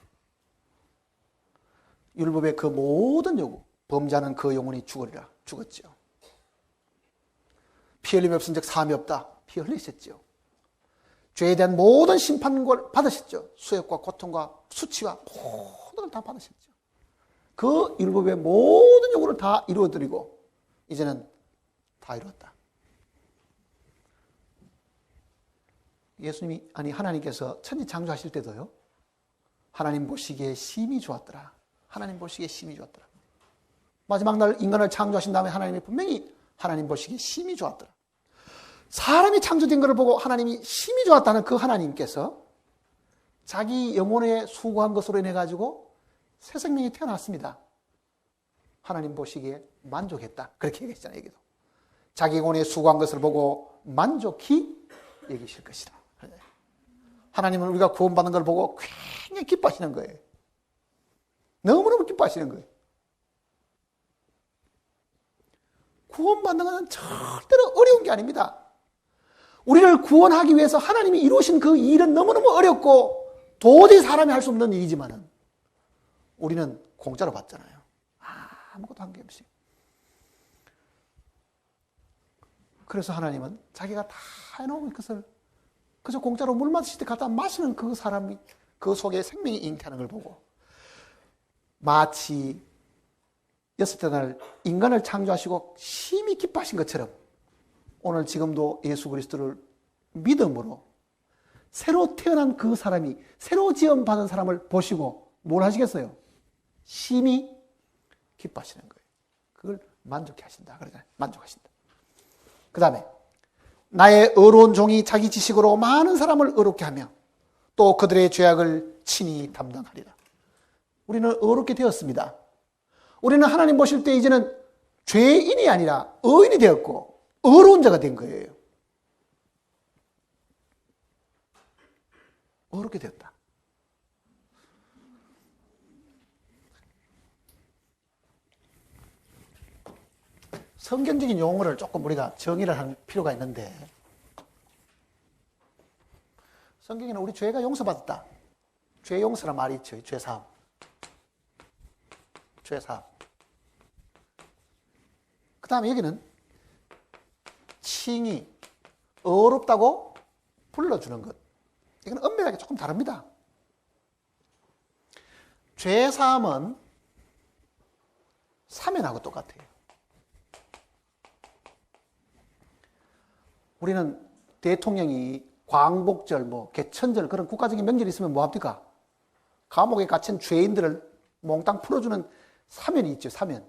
율법의 그 모든 요구, 범죄하는 그 영혼이 죽으리라. 죽었죠. 피 흘림이 없은즉 사함이 없다. 피 흘리셨죠. 죄에 대한 모든 심판을 받으셨죠. 수액과 고통과 수치와 모든 걸 다 받으셨죠. 그 율법의 모든 요구를 다 이루어드리고 이제는 다 이루었다. 예수님이, 아니 하나님께서 천지 창조하실 때도요, 하나님 보시기에 심히 좋았더라. 하나님 보시기에 심히 좋았더라. 마지막 날 인간을 창조하신 다음에 하나님이 분명히 하나님 보시기에 심히 좋았더라. 사람이 창조된 것을 보고 하나님이 심히 좋았다는 그 하나님께서 자기 영혼에 수고한 것으로 인해 가지고 새 생명이 태어났습니다. 하나님 보시기에 만족했다. 그렇게 얘기했잖아요. 여기도. 자기 영혼에 수고한 것을 보고 만족히 여기실 것이다. 하나님은 우리가 구원받는 걸 보고 굉장히 기뻐하시는 거예요. 너무너무 기뻐하시는 거예요. 구원받는 것은 절대로 어려운 게 아닙니다. 우리를 구원하기 위해서 하나님이 이루신 그 일은 너무너무 어렵고 도저히 사람이 할 수 없는 일이지만은 우리는 공짜로 받잖아요. 아무것도 한 게 없이. 그래서 하나님은 자기가 다 해놓은 것을 그저 공짜로 물 마실 때 갖다 마시는 그 사람이 그 속에 생명이 잉태하는 걸 보고 마치 여섯째 날 인간을 창조하시고 심히 기뻐하신 것처럼 오늘 지금도 예수 그리스도를 믿음으로 새로 태어난 그 사람이 새로 지음받은 사람을 보시고 뭘 하시겠어요? 심히 기뻐하시는 거예요. 그걸 만족해 하신다. 그러잖아요. 만족하신다. 그 다음에 나의 의로운 종이 자기 지식으로 많은 사람을 의롭게 하며 또 그들의 죄악을 친히 담당하리라. 우리는 의롭게 되었습니다. 우리는 하나님 보실 때 이제는 죄인이 아니라 의인이 되었고 의로운 자가 된 거예요. 의롭게 되었다. 성경적인 용어를 조금 우리가 정의를 할 필요가 있는데 성경에는 우리 죄가 용서받았다. 죄 용서란 말이 있죠. 죄사함. 죄사함. 그 다음에 여기는 칭이 어렵다고 불러주는 것. 이건 엄밀하게 조금 다릅니다. 죄사함은 사면하고 똑같아요. 우리는 대통령이 광복절, 개천절 그런 국가적인 명절이 있으면 뭐합니까? 감옥에 갇힌 죄인들을 몽땅 풀어주는 사면이 있죠. 사면.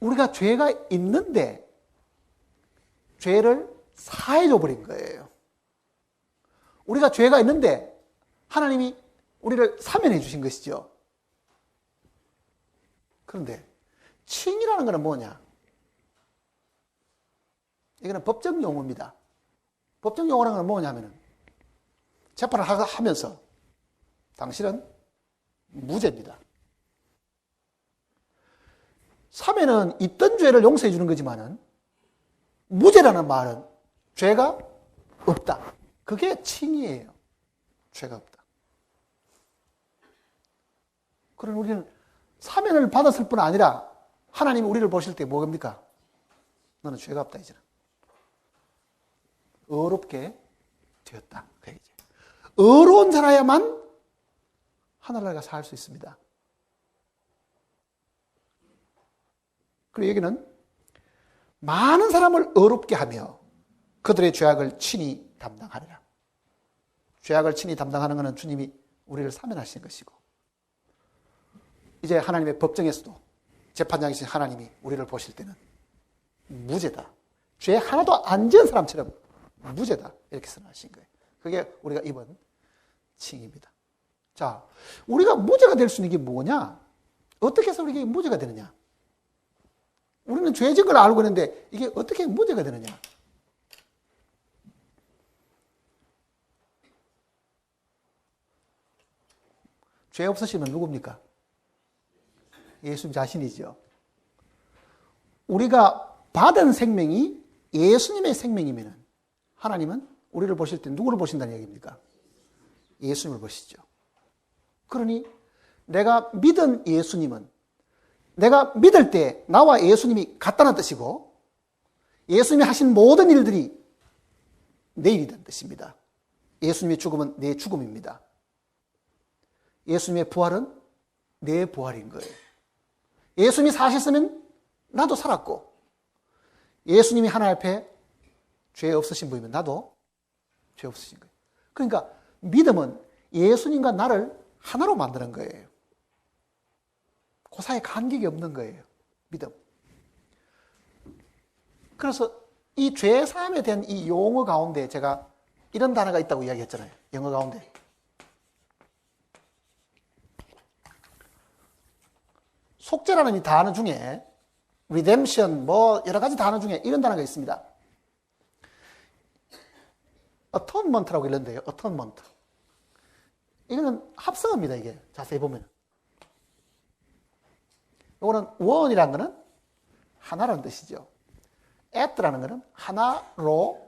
우리가 죄가 있는데 죄를 사해줘 버린 거예요. 우리가 죄가 있는데 하나님이 우리를 사면해 주신 것이죠. 그런데 칭이라는 것은 뭐냐? 이거는 법적 용어입니다. 법적 용어라는 건 뭐냐면은 재판을 하면서 당신은 무죄입니다. 사면은 있던 죄를 용서해 주는 거지만은 무죄라는 말은 죄가 없다. 그게 칭이에요. 죄가 없다. 그럼 우리는 사면을 받았을 뿐 아니라 하나님이 우리를 보실 때 뭐입니까? 너는 죄가 없다 이제는. 의롭게 되었다. 그 얘기죠. 의로운 자라야만 하늘나라가 살 수 있습니다. 그리고 여기는 많은 사람을 의롭게 하며 그들의 죄악을 친히 담당하리라. 죄악을 친히 담당하는 것은 주님이 우리를 사면하신 것이고 이제 하나님의 법정에서도 재판장이신 하나님이 우리를 보실 때는 무죄다. 죄 하나도 안 지은 사람처럼 무죄다. 이렇게 선언하신 거예요. 그게 우리가 입은 칭입니다. 자, 우리가 무죄가 될 수 있는 게 뭐냐? 어떻게 해서 우리가 무죄가 되느냐? 우리는 죄진 걸 알고 있는데 이게 어떻게 무죄가 되느냐? 죄 없으시면 누굽니까? 예수님 자신이죠. 우리가 받은 생명이 예수님의 생명이면 하나님은 우리를 보실 때 누구를 보신다는 얘기입니까? 예수님을 보시죠. 그러니 내가 믿은 예수님은 내가 믿을 때 나와 예수님이 같다는 뜻이고 예수님이 하신 모든 일들이 내 일이라는 뜻입니다. 예수님의 죽음은 내 죽음입니다. 예수님의 부활은 내 부활인 거예요. 예수님이 사셨으면 나도 살았고 예수님이 하나님 앞에 죄 없으신 분이면 나도 죄 없으신 거예요. 그러니까 믿음은 예수님과 나를 하나로 만드는 거예요. 그 사이에 간격이 없는 거예요. 믿음. 그래서 이 죄 사함에 대한 이 용어 가운데 제가 이런 단어가 있다고 이야기했잖아요. 영어 가운데. 속죄라는 이 단어 중에 redemption 여러 가지 단어 중에 이런 단어가 있습니다. atonement라고 이런데요. atonement. 이거는 합성어입니다. 이게 자세히 보면. 이거는 원이라는 거는 하나라는 뜻이죠. at라는 것은 하나로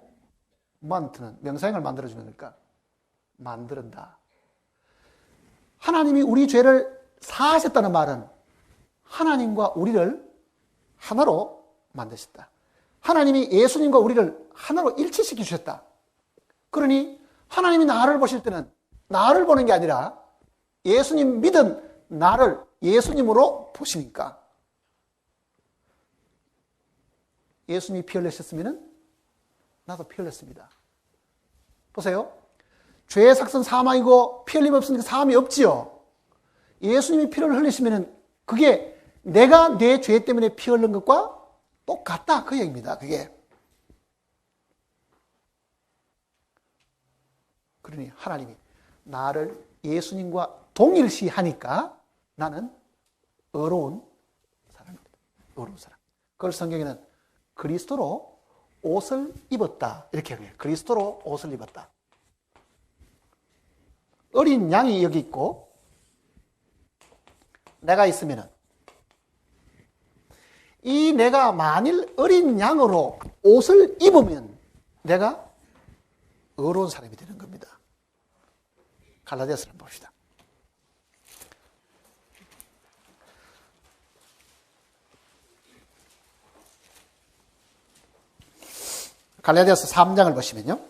만드는, 명사형을 만들어주는 거니까 만드는다. 하나님이 우리 죄를 사하셨다는 말은 하나님과 우리를 하나로 만드셨다. 하나님이 예수님과 우리를 하나로 일치시켜 주셨다. 그러니 하나님이 나를 보실 때는 나를 보는 게 아니라 예수님 믿은 나를 예수님으로 보시니까, 예수님이 피 흘리셨으면 나도 피 흘렸습니다. 보세요. 죄의 삭은 사망이고 피 흘림 없으니까 사함이 없지요. 예수님이 피를 흘리시면 그게 내가 내 죄 때문에 피 흘린 것과 똑같다, 그 얘기입니다. 그게. 그러니 하나님이 나를 예수님과 동일시하니까 나는 의로운 사람입니다. 의로운 사람. 그걸 성경에는 그리스도로 옷을 입었다, 이렇게 해요. 그리스도로 옷을 입었다. 어린 양이 여기 있고 내가 있으면은, 이 내가 만일 어린 양으로 옷을 입으면 내가 의로운 사람이 되는 겁니다. 갈라디아서를 한번 봅시다. 갈라디아서 3장을 보시면요.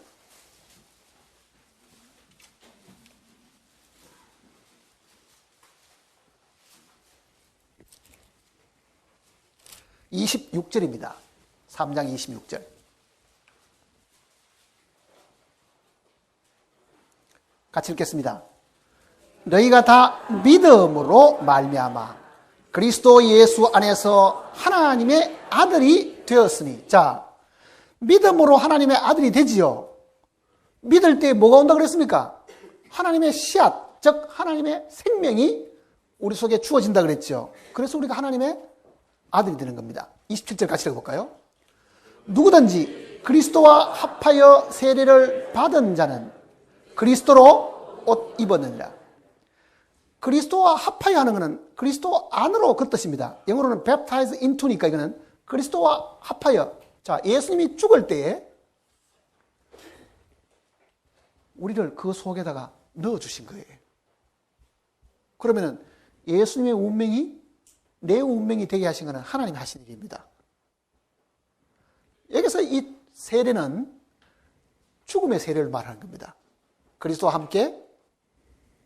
(26절입니다) 3장 26절. 같이 읽겠습니다. 너희가 다 믿음으로 말미암아 그리스도 예수 안에서 하나님의 아들이 되었으니. 자, 믿음으로 하나님의 아들이 되지요. 믿을 때 뭐가 온다 그랬습니까? 하나님의 씨앗, 즉 하나님의 생명이 우리 속에 주어진다 그랬죠. 그래서 우리가 하나님의 아들이 되는 겁니다. 27절 같이 읽어볼까요? 누구든지 그리스도와 합하여 세례를 받은 자는 그리스도로 옷 입었느니라. 그리스도와 합하여 하는 것은 그리스도 안으로 그 뜻입니다. 영어로는 baptize into니까 이거는 그리스도와 합하여. 자, 예수님이 죽을 때에 우리를 그 속에다가 넣어주신 거예요. 그러면은 예수님의 운명이 내 운명이 되게 하신 것은 하나님이 하신 일입니다. 여기서 이 세례는 죽음의 세례를 말하는 겁니다. 그리스도와 함께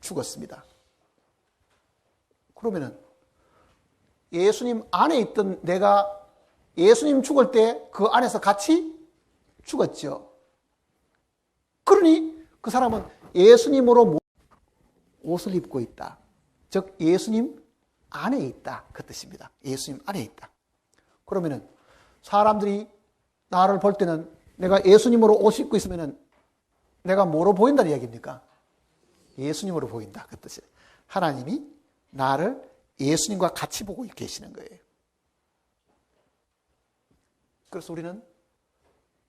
죽었습니다. 그러면은 예수님 안에 있던 내가 예수님 죽을 때 그 안에서 같이 죽었죠. 그러니 그 사람은 예수님으로 옷을 입고 있다. 즉 예수님 안에 있다, 그 뜻입니다. 예수님 안에 있다. 그러면은 사람들이 나를 볼 때는 내가 예수님으로 옷 입고 있으면은 내가 뭐로 보인다는 이야기입니까? 예수님으로 보인다, 그 뜻이에요. 하나님이 나를 예수님과 같이 보고 계시는 거예요. 그래서 우리는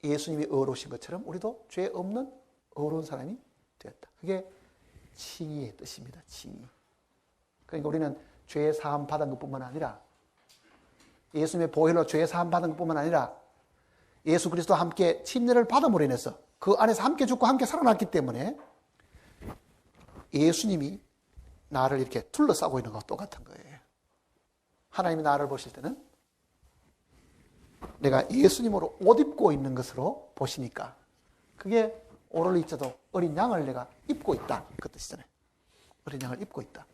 예수님이 의로우신 것처럼 우리도 죄 없는 의로운 사람이 되었다. 그게 칭의의 뜻입니다. 칭의. 그러니까 우리는 죄 사함 받은 것뿐만 아니라, 예수님의 보혈로 죄 사함 받은 것뿐만 아니라 예수 그리스도와 함께 침례를 받음으로 인해서 그 안에서 함께 죽고 함께 살아났기 때문에 예수님이 나를 이렇게 둘러싸고 있는 것과 똑같은 거예요. 하나님이 나를 보실 때는 내가 예수님으로 옷 입고 있는 것으로 보시니까 그게 오를 입자도 어린 양을 내가 입고 있다, 그 뜻이잖아요. 어린 양을 입고 있다.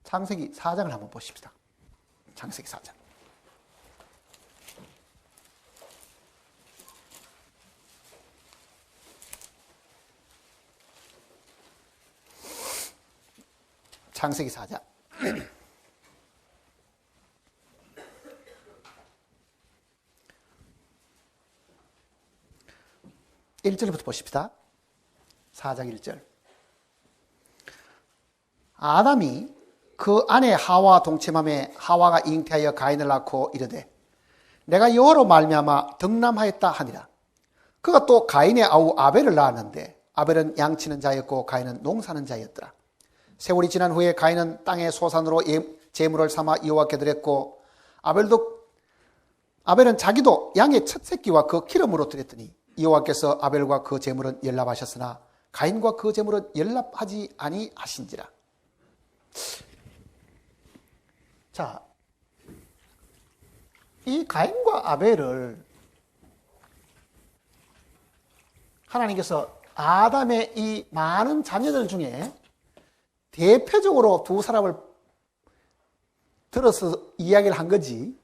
창세기 4장을 한번 보십시다. 창세기 4장. 창세기 4장. 1절부터 보십시다. 4장 1절. 아담이 그 아내 하와 동침함에 하와가 잉태하여 가인을 낳고 이르되 내가 여호와로 말미암아 덕남하였다 하니라. 그가 또 가인의 아우 아벨을 낳았는데 아벨은 양치는 자였고 가인은 농사는 자였더라. 세월이 지난 후에 가인은 땅의 소산으로 제물을 삼아 여호와께 드렸고 아벨은 자기도 양의 첫 새끼와 그 기름으로 드렸더니 여호와께서 아벨과 그 제물은 열납하셨으나 가인과 그 제물은 열납하지 아니하신지라. 자, 이 가인과 아벨을 하나님께서 아담의 이 많은 자녀들 중에 대표적으로 두 사람을 들어서 이야기를 한 거지.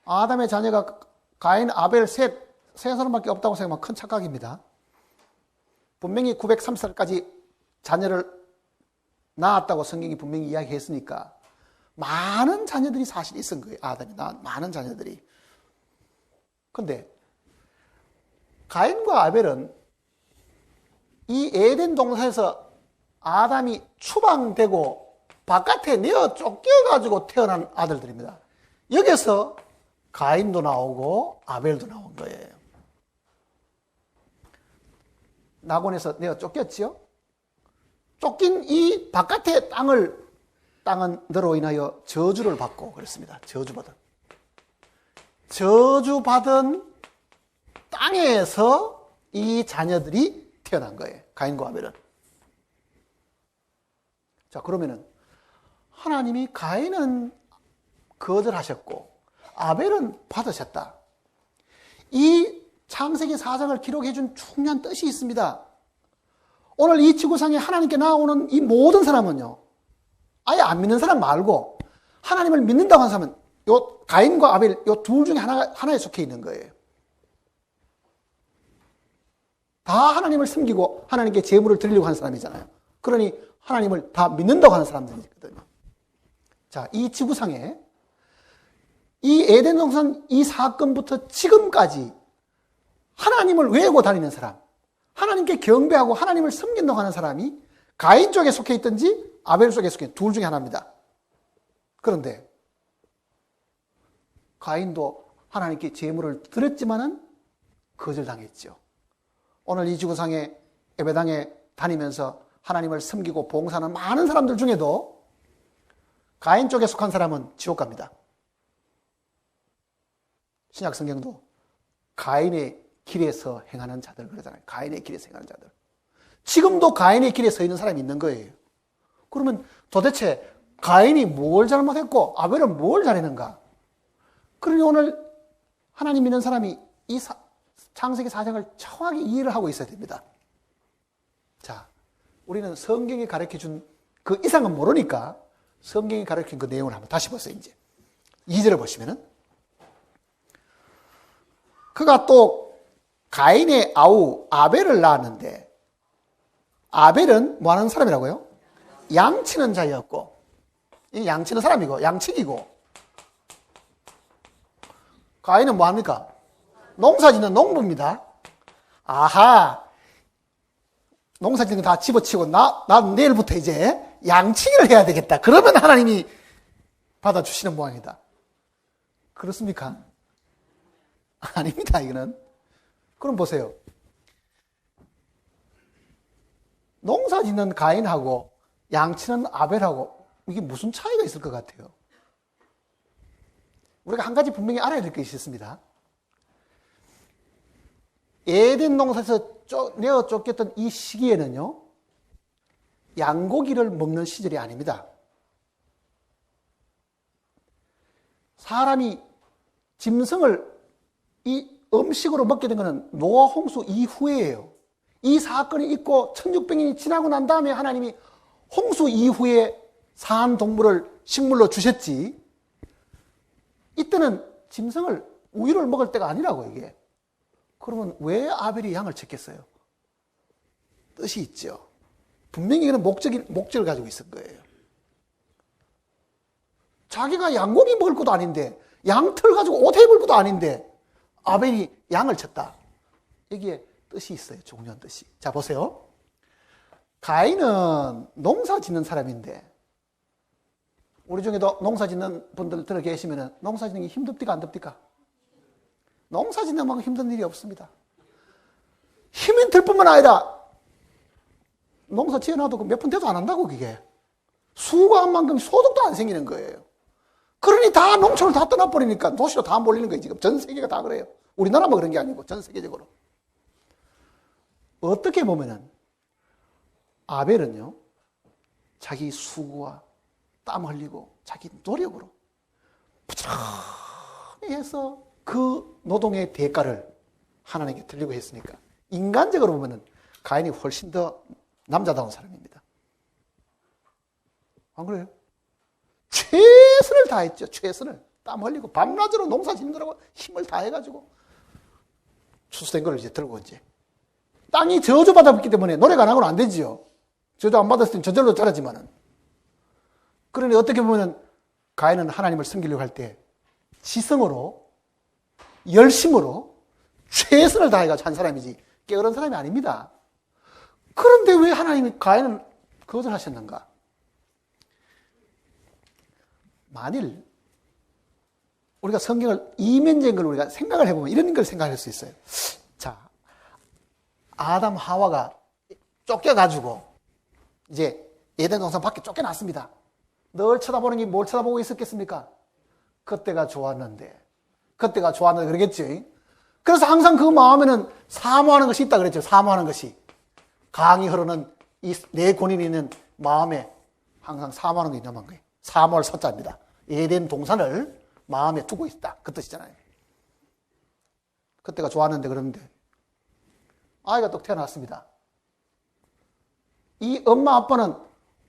아담의 자녀가 가인, 아벨 세 사람밖에 없다고 생각하면 큰 착각입니다. 분명히 930살까지 자녀를 낳았다고 성경이 분명히 이야기했으니까 많은 자녀들이 사실 있은 거예요. 아담이 낳은 많은 자녀들이. 그런데 가인과 아벨은 이 에덴 동산에서 아담이 추방되고 바깥에 내어 쫓겨가지고 태어난 아들들입니다. 여기서 가인도 나오고 아벨도 나온 거예요. 낙원에서 내어 쫓겼지요? 쫓긴 이 바깥의 땅은 너로 인하여 저주를 받고 그랬습니다. 저주받은 땅에서 이 자녀들이 태어난 거예요. 가인과 아벨은. 자, 그러면은 하나님이 가인은 거절하셨고 아벨은 받으셨다. 이 창세기 4장을 기록해 준 중요한 뜻이 있습니다. 오늘 이 지구상에 하나님께 나오는 이 모든 사람은요, 아예 안 믿는 사람 말고 하나님을 믿는다고 하는 사람은 요 가인과 아벨 요 둘 중에 하나에 속해 있는 거예요. 다 하나님을 섬기고 하나님께 제물을 드리려고 하는 사람이잖아요. 그러니 하나님을 다 믿는다고 하는 사람들이거든요. 자, 이 지구상에 이 에덴 동산 이 사건부터 지금까지 하나님을 외우고 다니는 사람, 하나님께 경배하고 하나님을 섬긴다고 하는 사람이 가인 쪽에 속해 있든지 아벨 쪽에 속해 있든 둘 중에 하나입니다. 그런데 가인도 하나님께 제물을 드렸지만은 거절당했죠. 오늘 이 지구상에 예배당에 다니면서 하나님을 섬기고 봉사하는 많은 사람들 중에도 가인 쪽에 속한 사람은 지옥 갑니다. 신약 성경도 가인의 길에서 행하는 자들 그러잖아요. 가인의 길에서 행하는 자들. 지금도 가인의 길에 서 있는 사람이 있는 거예요. 그러면 도대체 가인이 뭘 잘못했고 아벨은 뭘 잘했는가? 그러니 오늘 하나님 믿는 사람이 이 창세기 4장을 정확히 이해를 하고 있어야 됩니다. 자, 우리는 성경이 가르쳐준 그 이상은 모르니까 성경이 가르친 그 내용을 한번 다시 보세요. 이제 2절을 보시면은 그가 또 가인의 아우 아벨을 낳았는데 아벨은 뭐 하는 사람이라고요? 양치는 자였고, 이 양치는 사람이고 양치기고, 가인은 뭐 합니까? 농사짓는 농부입니다. 아하, 농사짓는 거 다 집어치고 나 내일부터 이제 양치기를 해야 되겠다. 그러면 하나님이 받아주시는 모양이다. 그렇습니까? 아닙니다, 이거는. 그럼 보세요. 농사 짓는 가인하고 양치는 아벨하고 이게 무슨 차이가 있을 것 같아요? 우리가 한 가지 분명히 알아야 될 것이 있습니다. 에덴 동산에서 내어 쫓겼던 이 시기에는요, 양고기를 먹는 시절이 아닙니다. 사람이 짐승을 이 음식으로 먹게 된 것은 노아 홍수 이후에예요. 이 사건이 있고 1600년이 지나고 난 다음에 하나님이 홍수 이후에 산 동물을 식물로 주셨지, 이때는 짐승을 우유를 먹을 때가 아니라고. 이게 그러면 왜 아벨이 양을 쳤겠어요? 뜻이 있죠. 분명히 이거는 목적을 가지고 있을 거예요. 자기가 양고기 먹을 것도 아닌데, 양털 가지고 옷 입을 것도 아닌데 아벨이 양을 쳤다. 여기에 뜻이 있어요. 중요한 뜻이. 자, 보세요. 가인은 농사 짓는 사람인데, 우리 중에도 농사 짓는 분들 들어 계시면 농사 짓는 게 힘듭니까, 안 듭니까? 농사 짓는 만큼 힘든 일이 없습니다. 힘이 들 뿐만 아니라 농사 지어놔도 몇 푼 돼도 안 한다고, 그게. 수가 한 만큼 소득도 안 생기는 거예요. 그러니 다 농촌을 다 떠나버리니까 도시로 다 몰리는 거예요, 지금. 전 세계가 다 그래요. 우리나라만 그런 게 아니고, 전 세계적으로. 어떻게 보면은, 아벨은요, 자기 수고와 땀 흘리고, 자기 노력으로 부지런히 해서 그 노동의 대가를 하나님께 드리고 했으니까, 인간적으로 보면은 가인이 훨씬 더 남자다운 사람입니다. 안 그래요? 최선을 다했죠. 최선을. 땀 흘리고 밤낮으로 농사 짓느라고 힘을 다해가지고 추수된 걸 이제 들고 이제 땅이 저주받았기 때문에 노래가 안 하고는 안 되지요. 저주 안 받았을 땐 저절로 자라지만은. 그러니 어떻게 보면은 가인은 하나님을 섬기려고 할 때 지성으로 열심으로 최선을 다해가지고 한 사람이지 게으른 사람이 아닙니다. 그런데 왜 하나님이 가인은 거절하셨는가? 만일 우리가 성경을 이면적인 걸 우리가 생각을 해보면 이런 걸 생각할 수 있어요. 자, 아담 하와가 쫓겨가지고 이제 에덴 동산 밖에 쫓겨났습니다. 늘 쳐다보는 게 뭘 쳐다보고 있었겠습니까? 그때가 좋았는데 그러겠죠. 그래서 항상 그 마음에는 사모하는 것이 있다 그랬죠. 사모하는 것이. 강이 흐르는 이 내 권인이 있는 마음에 항상 사모하는 게 있는 거예요. 사모할 서자입니다. 에덴 동산을 마음에 두고 있다. 그 뜻이잖아요. 그때가 좋았는데 그런데 아이가 또 태어났습니다. 이 엄마 아빠는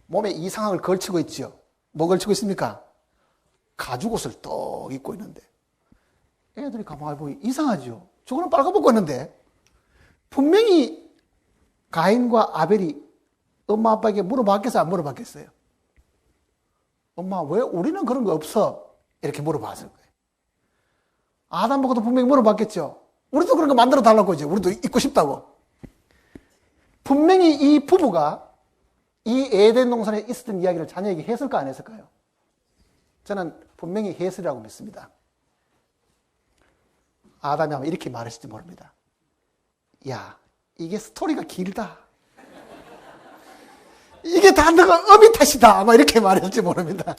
몸에 이상함을 걸치고 있죠. 뭐 걸치고 있습니까? 가죽옷을 떡 입고 있는데 애들이 가만히 보니 이상하죠. 저거는 빨가벗고 있는데 분명히 가인과 아벨이 엄마 아빠에게 물어봤겠어요? 안 물어봤겠어요? 엄마 왜 우리는 그런 거 없어? 이렇게 물어봤을 거예요. 아담 보고도 분명히 물어봤겠죠. 우리도 그런 거 만들어 달라고 이제 우리도 입고 싶다고. 분명히 이 부부가 이 에덴 동산에 있었던 이야기를 자녀에게 했을까 안 했을까요? 저는 분명히 했으리라고 믿습니다. 아담이 아마 이렇게 말했을지 모릅니다. 야, 이게 스토리가 길다. 이게 다 너가 어미 탓이다. 아마 이렇게 말했을지 모릅니다.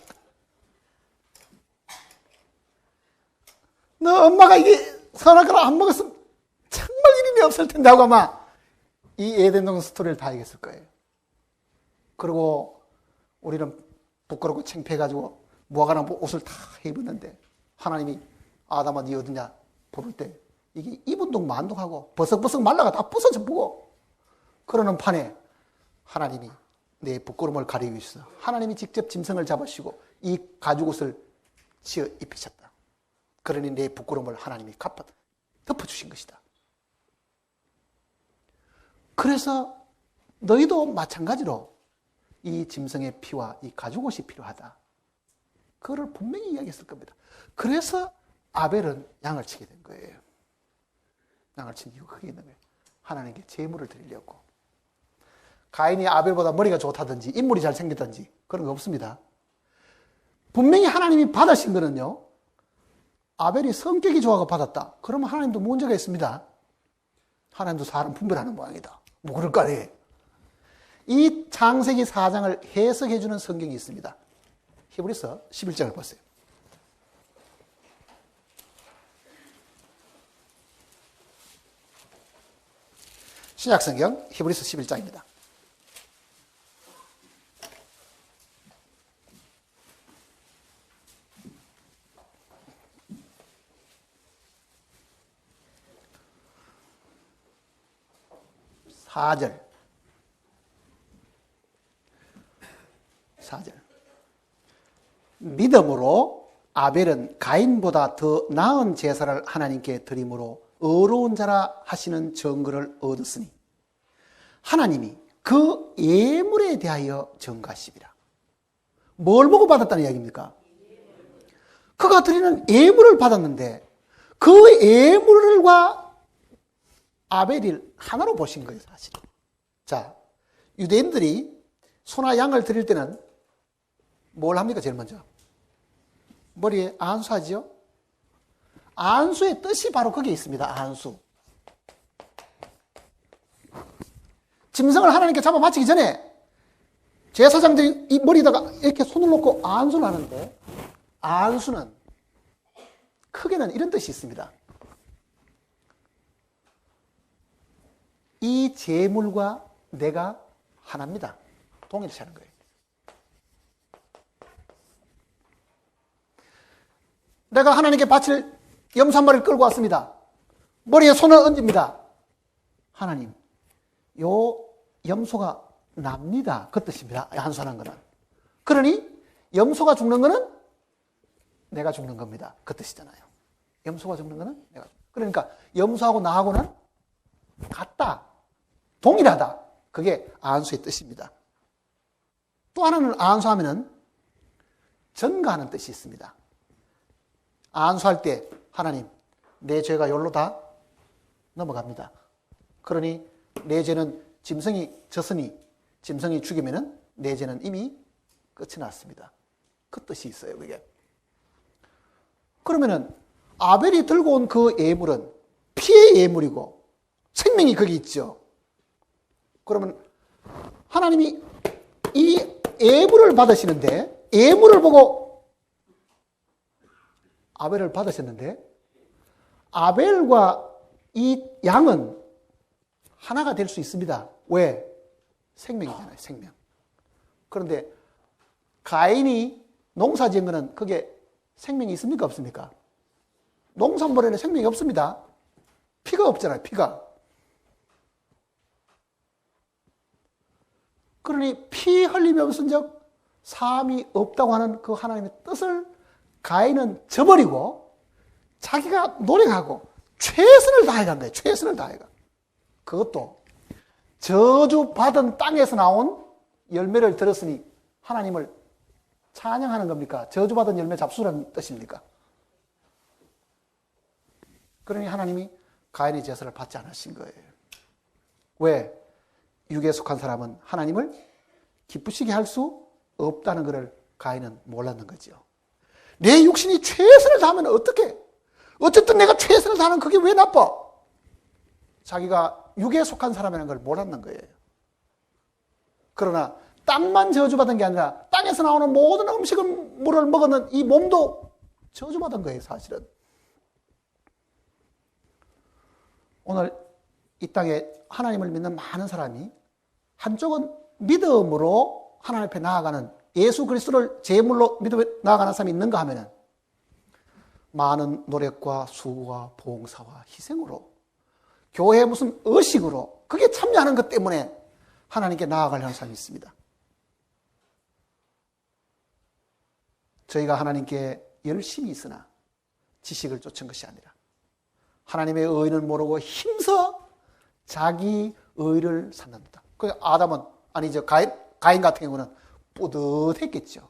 너 엄마가 이게 선악과를 안 먹었으면 정말 일이 없을 텐데 하고 아마 이 에덴 동산 스토리를 다 얘기했을 거예요. 그리고 우리는 부끄럽고 창피해가지고 무화과나 옷을 다 입었는데 하나님이 아담아 네 어디냐 부를 때 이게 입은 동 만동하고 버석버석 말라가 다 부서져 보고 그러는 판에 하나님이 내 부끄러움을 가리기 위해서 하나님이 직접 짐승을 잡으시고 이 가죽옷을 지어 입히셨다. 그러니 내 부끄러움을 하나님이 덮어주신 것이다. 그래서 너희도 마찬가지로 이 짐승의 피와 이 가죽옷이 필요하다. 그거를 분명히 이야기했을 겁니다. 그래서 아벨은 양을 치게 된 거예요. 양을 친 이유가 그게 있는 거예요. 하나님께 제물을 드리려고. 가인이 아벨보다 머리가 좋다든지 인물이 잘생겼든지 그런 거 없습니다. 분명히 하나님이 받으신 거는요. 아벨이 성격이 좋아서 받았다. 그러면 하나님도 문제가 있습니다. 하나님도 사람 분별하는 모양이다. 뭐 그럴 거 아니에요. 이 창세기 4장을 해석해 주는 성경이 있습니다. 히브리서 11장을 보세요. 신약성경 히브리서 11장입니다. (4절) 믿음으로 아벨은 가인보다 더 나은 제사를 하나님께 드림으로 의로운 자라 하시는 증거를 얻었으니 하나님이 그 예물에 대하여 증거하시리라. 뭘 보고 받았다는 이야기입니까? 그가 드리는 예물을 받았는데 그 예물과 아벨을 하나로 보신 거예요, 사실. 자, 유대인들이 소나 양을 드릴 때는 뭘 합니까, 제일 먼저? 머리에 안수하지요? 안수의 뜻이 바로 거기에 있습니다, 안수. 짐승을 하나님께 잡아 바치기 전에 제사장들이 이 머리에다가 이렇게 손을 놓고 안수를 하는데, 안수는 크게는 이런 뜻이 있습니다. 이 제물과 내가 하나입니다. 동일시 하는 거예요. 내가 하나님께 바칠 염소 한 마리를 끌고 왔습니다. 머리에 손을 얹습니다. 하나님, 요 염소가 납니다. 그 뜻입니다. 안수하는 거는. 그러니 염소가 죽는 거는 내가 죽는 겁니다. 그 뜻이잖아요. 염소가 죽는 거는 내가. 그러니까 염소하고 나하고는 같다. 동일하다. 그게 안수의 뜻입니다. 또 하나는 안수하면은 전가하는 뜻이 있습니다. 안수할 때 하나님, 내 죄가 여기로 다 넘어갑니다. 그러니 내 죄는 짐승이 졌으니 짐승이 죽이면은 내 죄는 이미 끝이 났습니다. 그 뜻이 있어요, 그게. 그러면은 아벨이 들고 온 그 예물은 피의 예물이고 생명이 거기 있죠. 그러면 하나님이 이 예물을 받으시는데, 예물을 보고 아벨을 받으셨는데, 아벨과 이 양은 하나가 될 수 있습니다. 왜? 생명이잖아요, 생명. 그런데 가인이 농사 지은 거는 그게 생명이 있습니까, 없습니까? 농산물에는 생명이 없습니다. 피가 없잖아요, 피가. 그러니 피 흘림이 없은즉 사함이 없다고 하는 그 하나님의 뜻을 가인은 저버리고 자기가 노력하고 최선을 다해간 거예요. 최선을 다해가. 그것도 저주받은 땅에서 나온 열매를 들었으니 하나님을 찬양하는 겁니까? 저주받은 열매 잡수라는 뜻입니까? 그러니 하나님이 가인의 제사를 받지 않으신 거예요. 왜? 육에 속한 사람은 하나님을 기쁘시게 할 수 없다는 것을 가인은 몰랐는 거죠. 내 육신이 최선을 다하면 어떻게? 어쨌든 내가 최선을 다하는 그게 왜 나빠? 자기가 육에 속한 사람이라는 걸 몰랐는 거예요. 그러나 땅만 저주받은 게 아니라 땅에서 나오는 모든 음식을 물을 먹었는 이 몸도 저주받은 거예요, 사실은. 오늘 이 땅에 하나님을 믿는 많은 사람이 한쪽은 믿음으로 하나님 앞에 나아가는, 예수 그리스도를 제물로 믿어 나아가는 사람이 있는가 하면은 많은 노력과 수고와 봉사와 희생으로, 교회 무슨 의식으로 그게 참여하는 것 때문에 하나님께 나아가려는 사람이 있습니다. 저희가 하나님께 열심히 있으나 지식을 쫓은 것이 아니라 하나님의 의를 모르고 힘써 자기 의를 삼는다. 그 아담은, 아니죠, 가인 같은 경우는 뿌듯했겠죠.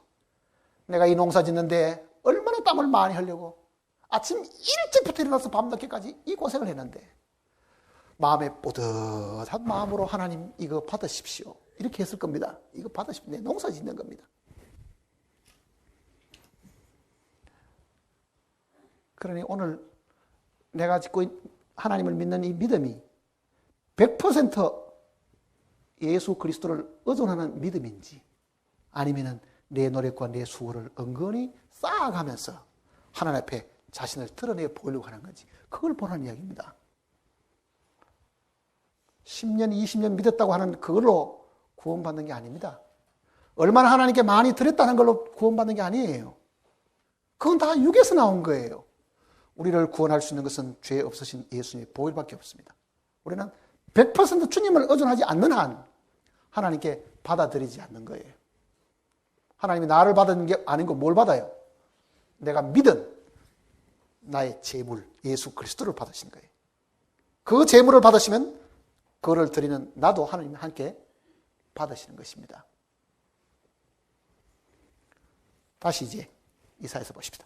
내가 이 농사 짓는데 얼마나 땀을 많이 흘리고 아침 일찍부터 일어나서 밤늦게까지 이 고생을 했는데 마음에 뿌듯한 마음으로 하나님 이거 받으십시오. 이렇게 했을 겁니다. 이거 받으십시오. 내 농사 짓는 겁니다. 그러니 오늘 내가 짓고 하나님을 믿는 이 믿음이 100% 예수 그리스도를 의존하는 믿음인지, 아니면은 내 노력과 내 수고를 은근히 쌓아가면서 하나님 앞에 자신을 드러내 보이려고 하는 건지, 그걸 보라는 이야기입니다. 10년, 20년 믿었다고 하는 그걸로 구원받는 게 아닙니다. 얼마나 하나님께 많이 드렸다는 걸로 구원받는 게 아니에요. 그건 다 육에서 나온 거예요. 우리를 구원할 수 있는 것은 죄 없으신 예수님의 보혈밖에 없습니다. 우리는 100% 주님을 의존하지 않는 한 하나님께 받아들이지 않는 거예요. 하나님이 나를 받은 게 아닌 거 뭘 받아요? 내가 믿은 나의 제물 예수 그리스도를 받으신 거예요. 그 제물을 받으시면 그거를 드리는 나도 하나님과 함께 받으시는 것입니다. 다시 이제 이사야서 보십시다.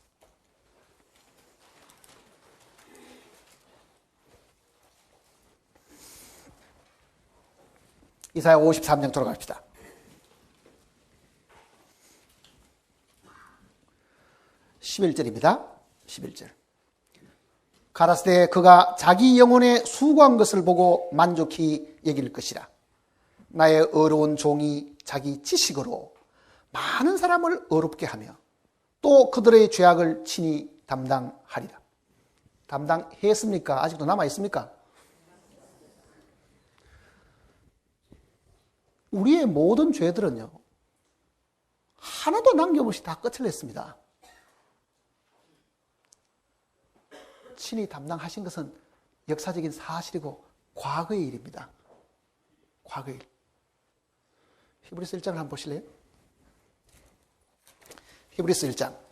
이사야 53장 돌아갑시다. 11절입니다. 11절. 가라사대 그가 자기 영혼에 수고한 것을 보고 만족히 여길 것이라. 나의 어려운 종이 자기 지식으로 많은 사람을 어렵게 하며 또 그들의 죄악을 친히 담당하리라. 담당했습니까? 아직도 남아있습니까? 우리의 모든 죄들은요, 하나도 남김없이 다 끝을 냈습니다. 친히 담당하신 것은 역사적인 사실이고 과거의 일입니다. 과거의 일. 히브리서 1장을 한번 보실래요? 히브리서 1장.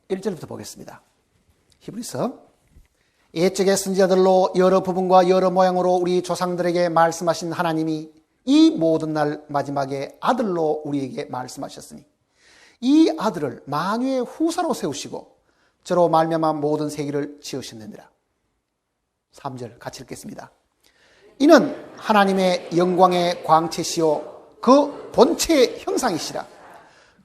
1절부터 보겠습니다. 히브리서. 옛적의 선지자들로 여러 부분과 여러 모양으로 우리 조상들에게 말씀하신 하나님이 이 모든 날 마지막에 아들로 우리에게 말씀하셨으니 이 아들을 만유의 후사로 세우시고 저로 말미암아 모든 세계를 지으셨느니라. 3절 같이 읽겠습니다. 이는 하나님의 영광의 광채시요 그 본체의 형상이시라.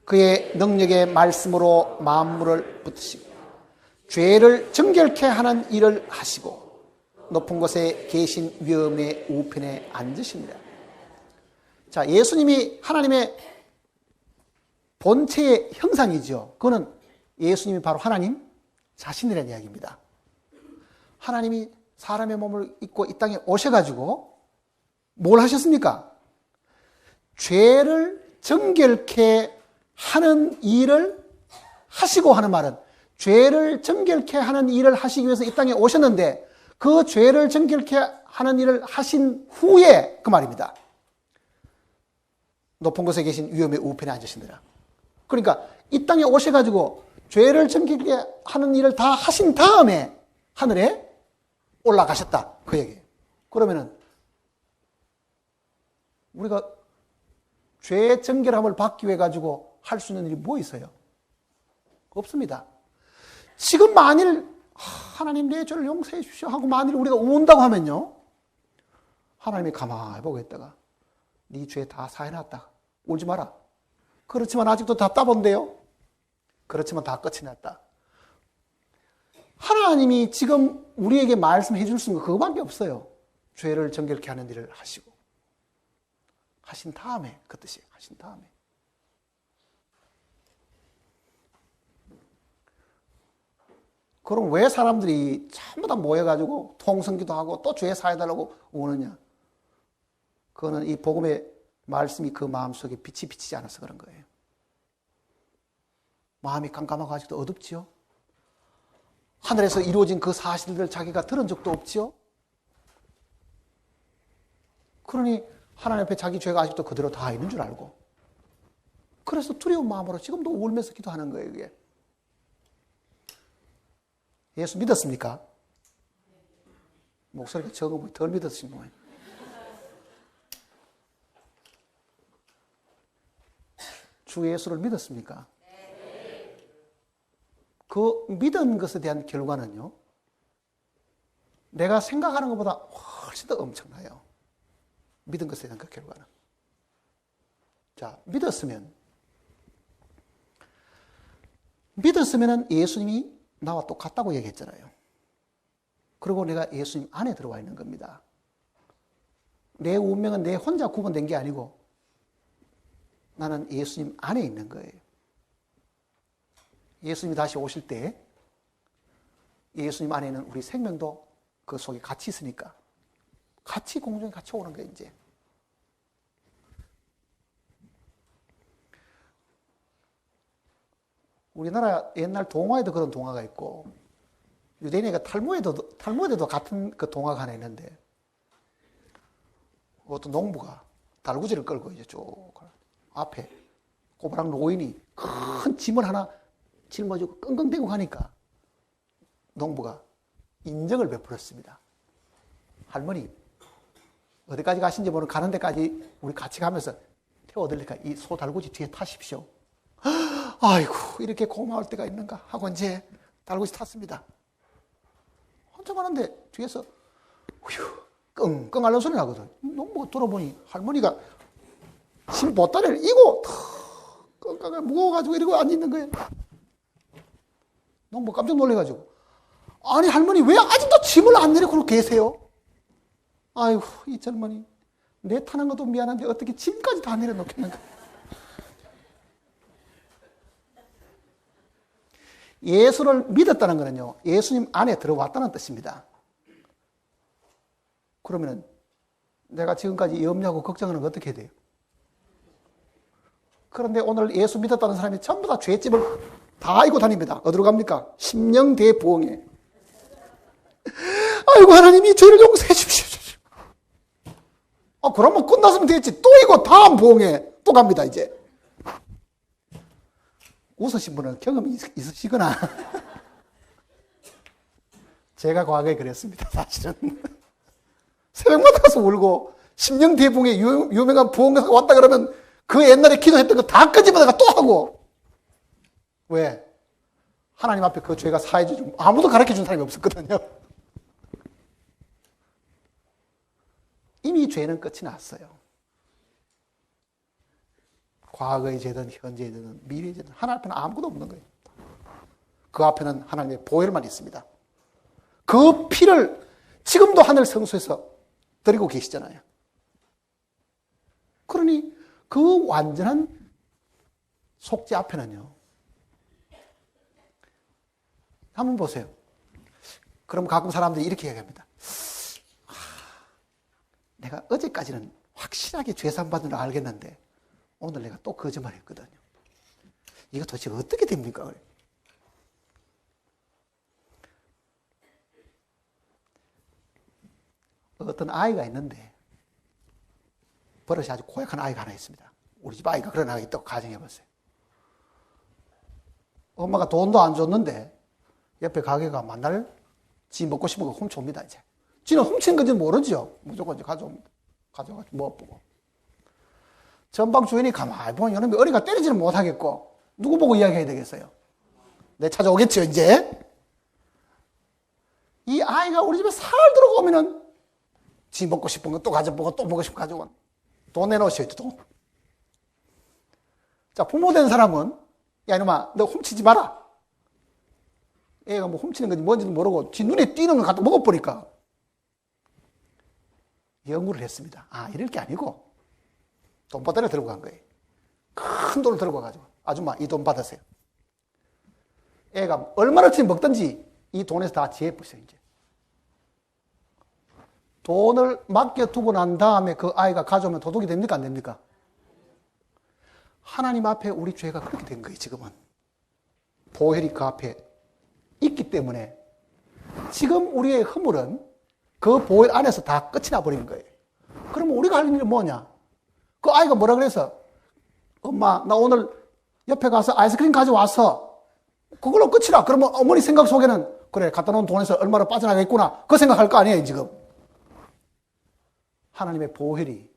그의 능력의 말씀으로 만물을 붙드시고 죄를 정결케 하는 일을 하시고 높은 곳에 계신 위엄의 우편에 앉으십니다. 자, 예수님이 하나님의 본체의 형상이죠. 그거는 예수님이 바로 하나님 자신이라는 이야기입니다. 하나님이 사람의 몸을 입고 이 땅에 오셔가지고 뭘 하셨습니까? 죄를 정결케 하는 일을 하시고 하는 말은 죄를 정결케 하는 일을 하시기 위해서 이 땅에 오셨는데 그 죄를 정결케 하는 일을 하신 후에 그 말입니다. 높은 곳에 계신 위엄의 우편에 앉으시느라. 그러니까 이 땅에 오셔가지고 죄를 정결케 하는 일을 다 하신 다음에 하늘에 올라가셨다. 그 얘기예요. 그러면은 우리가 죄의 정결함을 받기 위해 가지고 할 수 있는 일이 뭐 있어요? 없습니다. 지금 만일 하나님 내 죄를 용서해 주십시오 하고 만일 우리가 운다고 하면요, 하나님이 가만히 보고 있다가 네 죄 다 사해놨다. 울지 마라. 그렇지만 아직도 답답한데요? 그렇지만 다 끝이 났다. 하나님이 지금 우리에게 말씀해 줄 수 있는 거 그거밖에 없어요. 죄를 정결케 하는 일을 하시고 하신 다음에, 그 뜻이에요. 하신 다음에. 그럼 왜 사람들이 전부 다 모여가지고 통성기도 하고 또 죄 사해달라고 오느냐? 그거는 이 복음의 말씀이 그 마음속에 빛이 비치지 않아서 그런 거예요. 마음이 깜깜하고 아직도 어둡지요? 하늘에서 이루어진 그 사실들 자기가 들은 적도 없지요? 그러니 하나님 앞에 자기 죄가 아직도 그대로 다 있는 줄 알고 그래서 두려운 마음으로 지금도 울면서 기도하는 거예요. 이게. 예수 믿었습니까? 목소리가 적어 보이 덜 믿었으신 거예요. 주 예수를 믿었습니까? 그 믿은 것에 대한 결과는요, 내가 생각하는 것보다 훨씬 더 엄청나요. 믿은 것에 대한 그 결과는. 자, 믿었으면은 예수님이 나와 똑같다고 얘기했잖아요. 그리고 내가 예수님 안에 들어와 있는 겁니다. 내 운명은 내 혼자 구분된 게 아니고 나는 예수님 안에 있는 거예요. 예수님이 다시 오실 때 예수님 안에 있는 우리 생명도 그 속에 같이 있으니까 같이 공중에 같이 오는 거예요, 이제. 우리나라 옛날 동화에도 그런 동화가 있고 유대인이가 탈무에도 같은 그 동화가 하나 있는데 어떤 농부가 달구지를 끌고 이제 쭉 앞에 꼬부랑 노인이 큰 짐을 하나 짊어지고 끙끙대고 가니까 농부가 인정을 베풀었습니다. 할머니 어디까지 가신지 모르는 가는 데까지 우리 같이 가면서 태워드리니까 이 소 달구지 뒤에 타십시오. 아이고 이렇게 고마울 때가 있는가 하고 이제 달구지 탔습니다. 혼자 가는데 뒤에서 휴 끙끙 앓는 소리 나거든. 너무 돌아보니 할머니가 심 보따리를 이고 끙끙 무거워가지고 이러고 앉아있는 거예요. 너무 깜짝 놀래가지고 아니 할머니 왜 아직도 짐을 안 내리고 계세요? 아이고 이 젊은이 내 타는 것도 미안한데 어떻게 짐까지 다 내려놓겠는가. 예수를 믿었다는 것은요 예수님 안에 들어왔다는 뜻입니다. 그러면 내가 지금까지 염려하고 걱정하는 건 어떻게 돼요? 그런데 오늘 예수 믿었다는 사람이 전부 다 죄집을 다 알고 다닙니다. 어디로 갑니까? 심령대부흥회. 아이고 하나님이 죄를 용서해 주십시오. 그러면 끝났으면 되겠지. 또 이거 다음 부흥회 또 갑니다 이제. 웃으신 분은 경험이 있으시거나 제가 과거에 그랬습니다. 사실은 새벽마다 가서 울고 심령대부흥회 유명한 부흥회가 왔다 그러면 그 옛날에 기도했던 거 다 끄집어다가 또 하고. 왜? 하나님 앞에 그 죄가 사해주고 아무도 가르쳐준 사람이 없었거든요. 이미 죄는 끝이 났어요. 과거의 죄든 현재의 죄든 미래의 죄든 하나님 앞에는 아무것도 없는 거예요. 그 앞에는 하나님의 보혈만 있습니다. 그 피를 지금도 하늘 성소에서 드리고 계시잖아요. 그러니 그 완전한 속죄 앞에는요. 한번 보세요. 그럼 가끔 사람들이 이렇게 얘기합니다. 내가 어제까지는 확실하게 죄산받은 걸 알겠는데 오늘 내가 또 거짓말 했거든요. 이거 도대체 어떻게 됩니까? 그래. 어떤 아이가 있는데 버릇이 아주 고약한 아이가 하나 있습니다. 우리 집 아이가 그런 아이가 있다고 가정해봤어요. 엄마가 돈도 안 줬는데 옆에 가게가 만날 지 먹고 싶은 거 훔쳐옵니다. 이제 지는 훔친 건지는 모르죠. 무조건 이제 가져옵니다. 가져가지고 먹어보고. 전방 주인이 가만히 보면 이놈이 어리가 때리지는 못하겠고 누구 보고 이야기해야 되겠어요? 내 찾아오겠죠 이제. 이 아이가 우리 집에 살 들어오면은 지 먹고 싶은 거 또 가져보고 또 먹고 싶은 거 가져오고 돈 내놓으셔야 돼 돈. 자 부모 된 사람은 야 이놈아 너 훔치지 마라. 애가 뭐 훔치는 건지 뭔지도 모르고 지 눈에 띄는 걸 갖다 먹어보니까 연구를 했습니다. 이럴 게 아니고 돈보따리를 들고 간 거예요. 큰 돈을 들고 가가지고 아줌마 이 돈 받으세요. 애가 얼마나 치 먹든지 이 돈에서 다 지혜부세요. 이제 돈을 맡겨두고 난 다음에 그 아이가 가져오면 도둑이 됩니까 안 됩니까? 하나님 앞에 우리 죄가 그렇게 된 거예요. 지금은 보혈이 그 앞에 있기 때문에 지금 우리의 허물은 그 보혈 안에서 다 끝이 나버린 거예요. 그러면 우리가 할 일은 뭐냐? 그 아이가 뭐라 그래서 엄마 나 오늘 옆에 가서 아이스크림 가져와서 그걸로 끝이라. 그러면 어머니 생각 속에는 그래 갖다 놓은 돈에서 얼마나 빠져나가겠구나 그 생각할 거 아니에요. 지금 하나님의 보혈이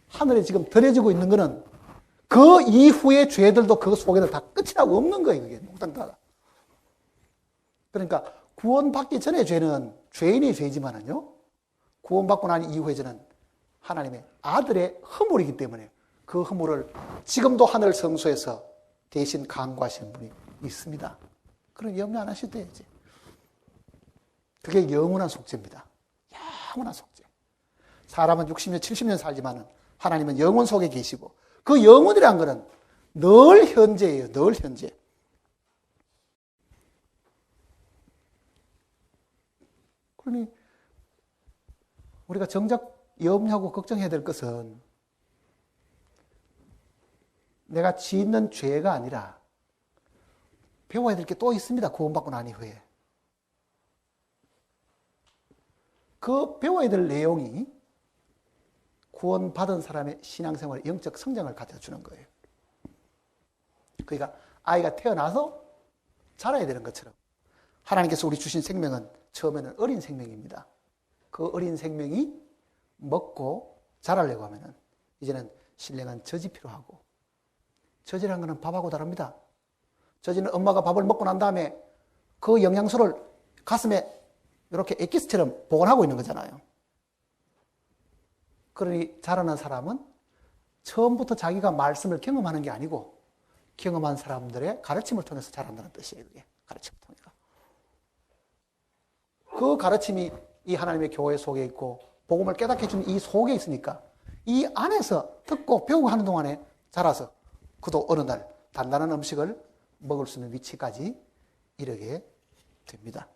하늘에 지금 들여지고 있는 거는 그 이후의 죄들도 그 속에는 다 끝이라고 없는 거예요. 그게 몽땅다. 그러니까 구원받기 전의 죄는 죄인의 죄지만은요 구원받고 난 이후의 죄는 하나님의 아들의 허물이기 때문에 그 허물을 지금도 하늘 성소에서 대신 강구하시는 분이 있습니다. 그런 염려 안 하셔도 돼요. 이제. 그게 영원한 속죄입니다. 영원한 속죄. 사람은 60년, 70년 살지만은 하나님은 영원 속에 계시고 그 영원이라는 것은 늘 현재예요. 늘 현재. 그러니 우리가 정작 염려하고 걱정해야 될 것은 내가 짓는 죄가 아니라 배워야 될 게 또 있습니다. 구원받고 난 이후에. 그 배워야 될 내용이 구원받은 사람의 신앙생활의 영적 성장을 가져주는 거예요. 그러니까 아이가 태어나서 자라야 되는 것처럼 하나님께서 우리 주신 생명은 처음에는 어린 생명입니다. 그 어린 생명이 먹고 자라려고 하면은 이제는 신령한 젖이 필요하고 젖이라는 것은 밥하고 다릅니다. 젖이는 엄마가 밥을 먹고 난 다음에 그 영양소를 가슴에 이렇게 엑기스처럼 보관하고 있는 거잖아요. 그러니 자라는 사람은 처음부터 자기가 말씀을 경험하는 게 아니고 경험한 사람들의 가르침을 통해서 자란다는 뜻이에요. 그게 가르침을 통해서. 그 가르침이 이 하나님의 교회 속에 있고 복음을 깨닫게 해준 이 속에 있으니까 이 안에서 듣고 배우고 하는 동안에 자라서 그도 어느 날 단단한 음식을 먹을 수 있는 위치까지 이르게 됩니다.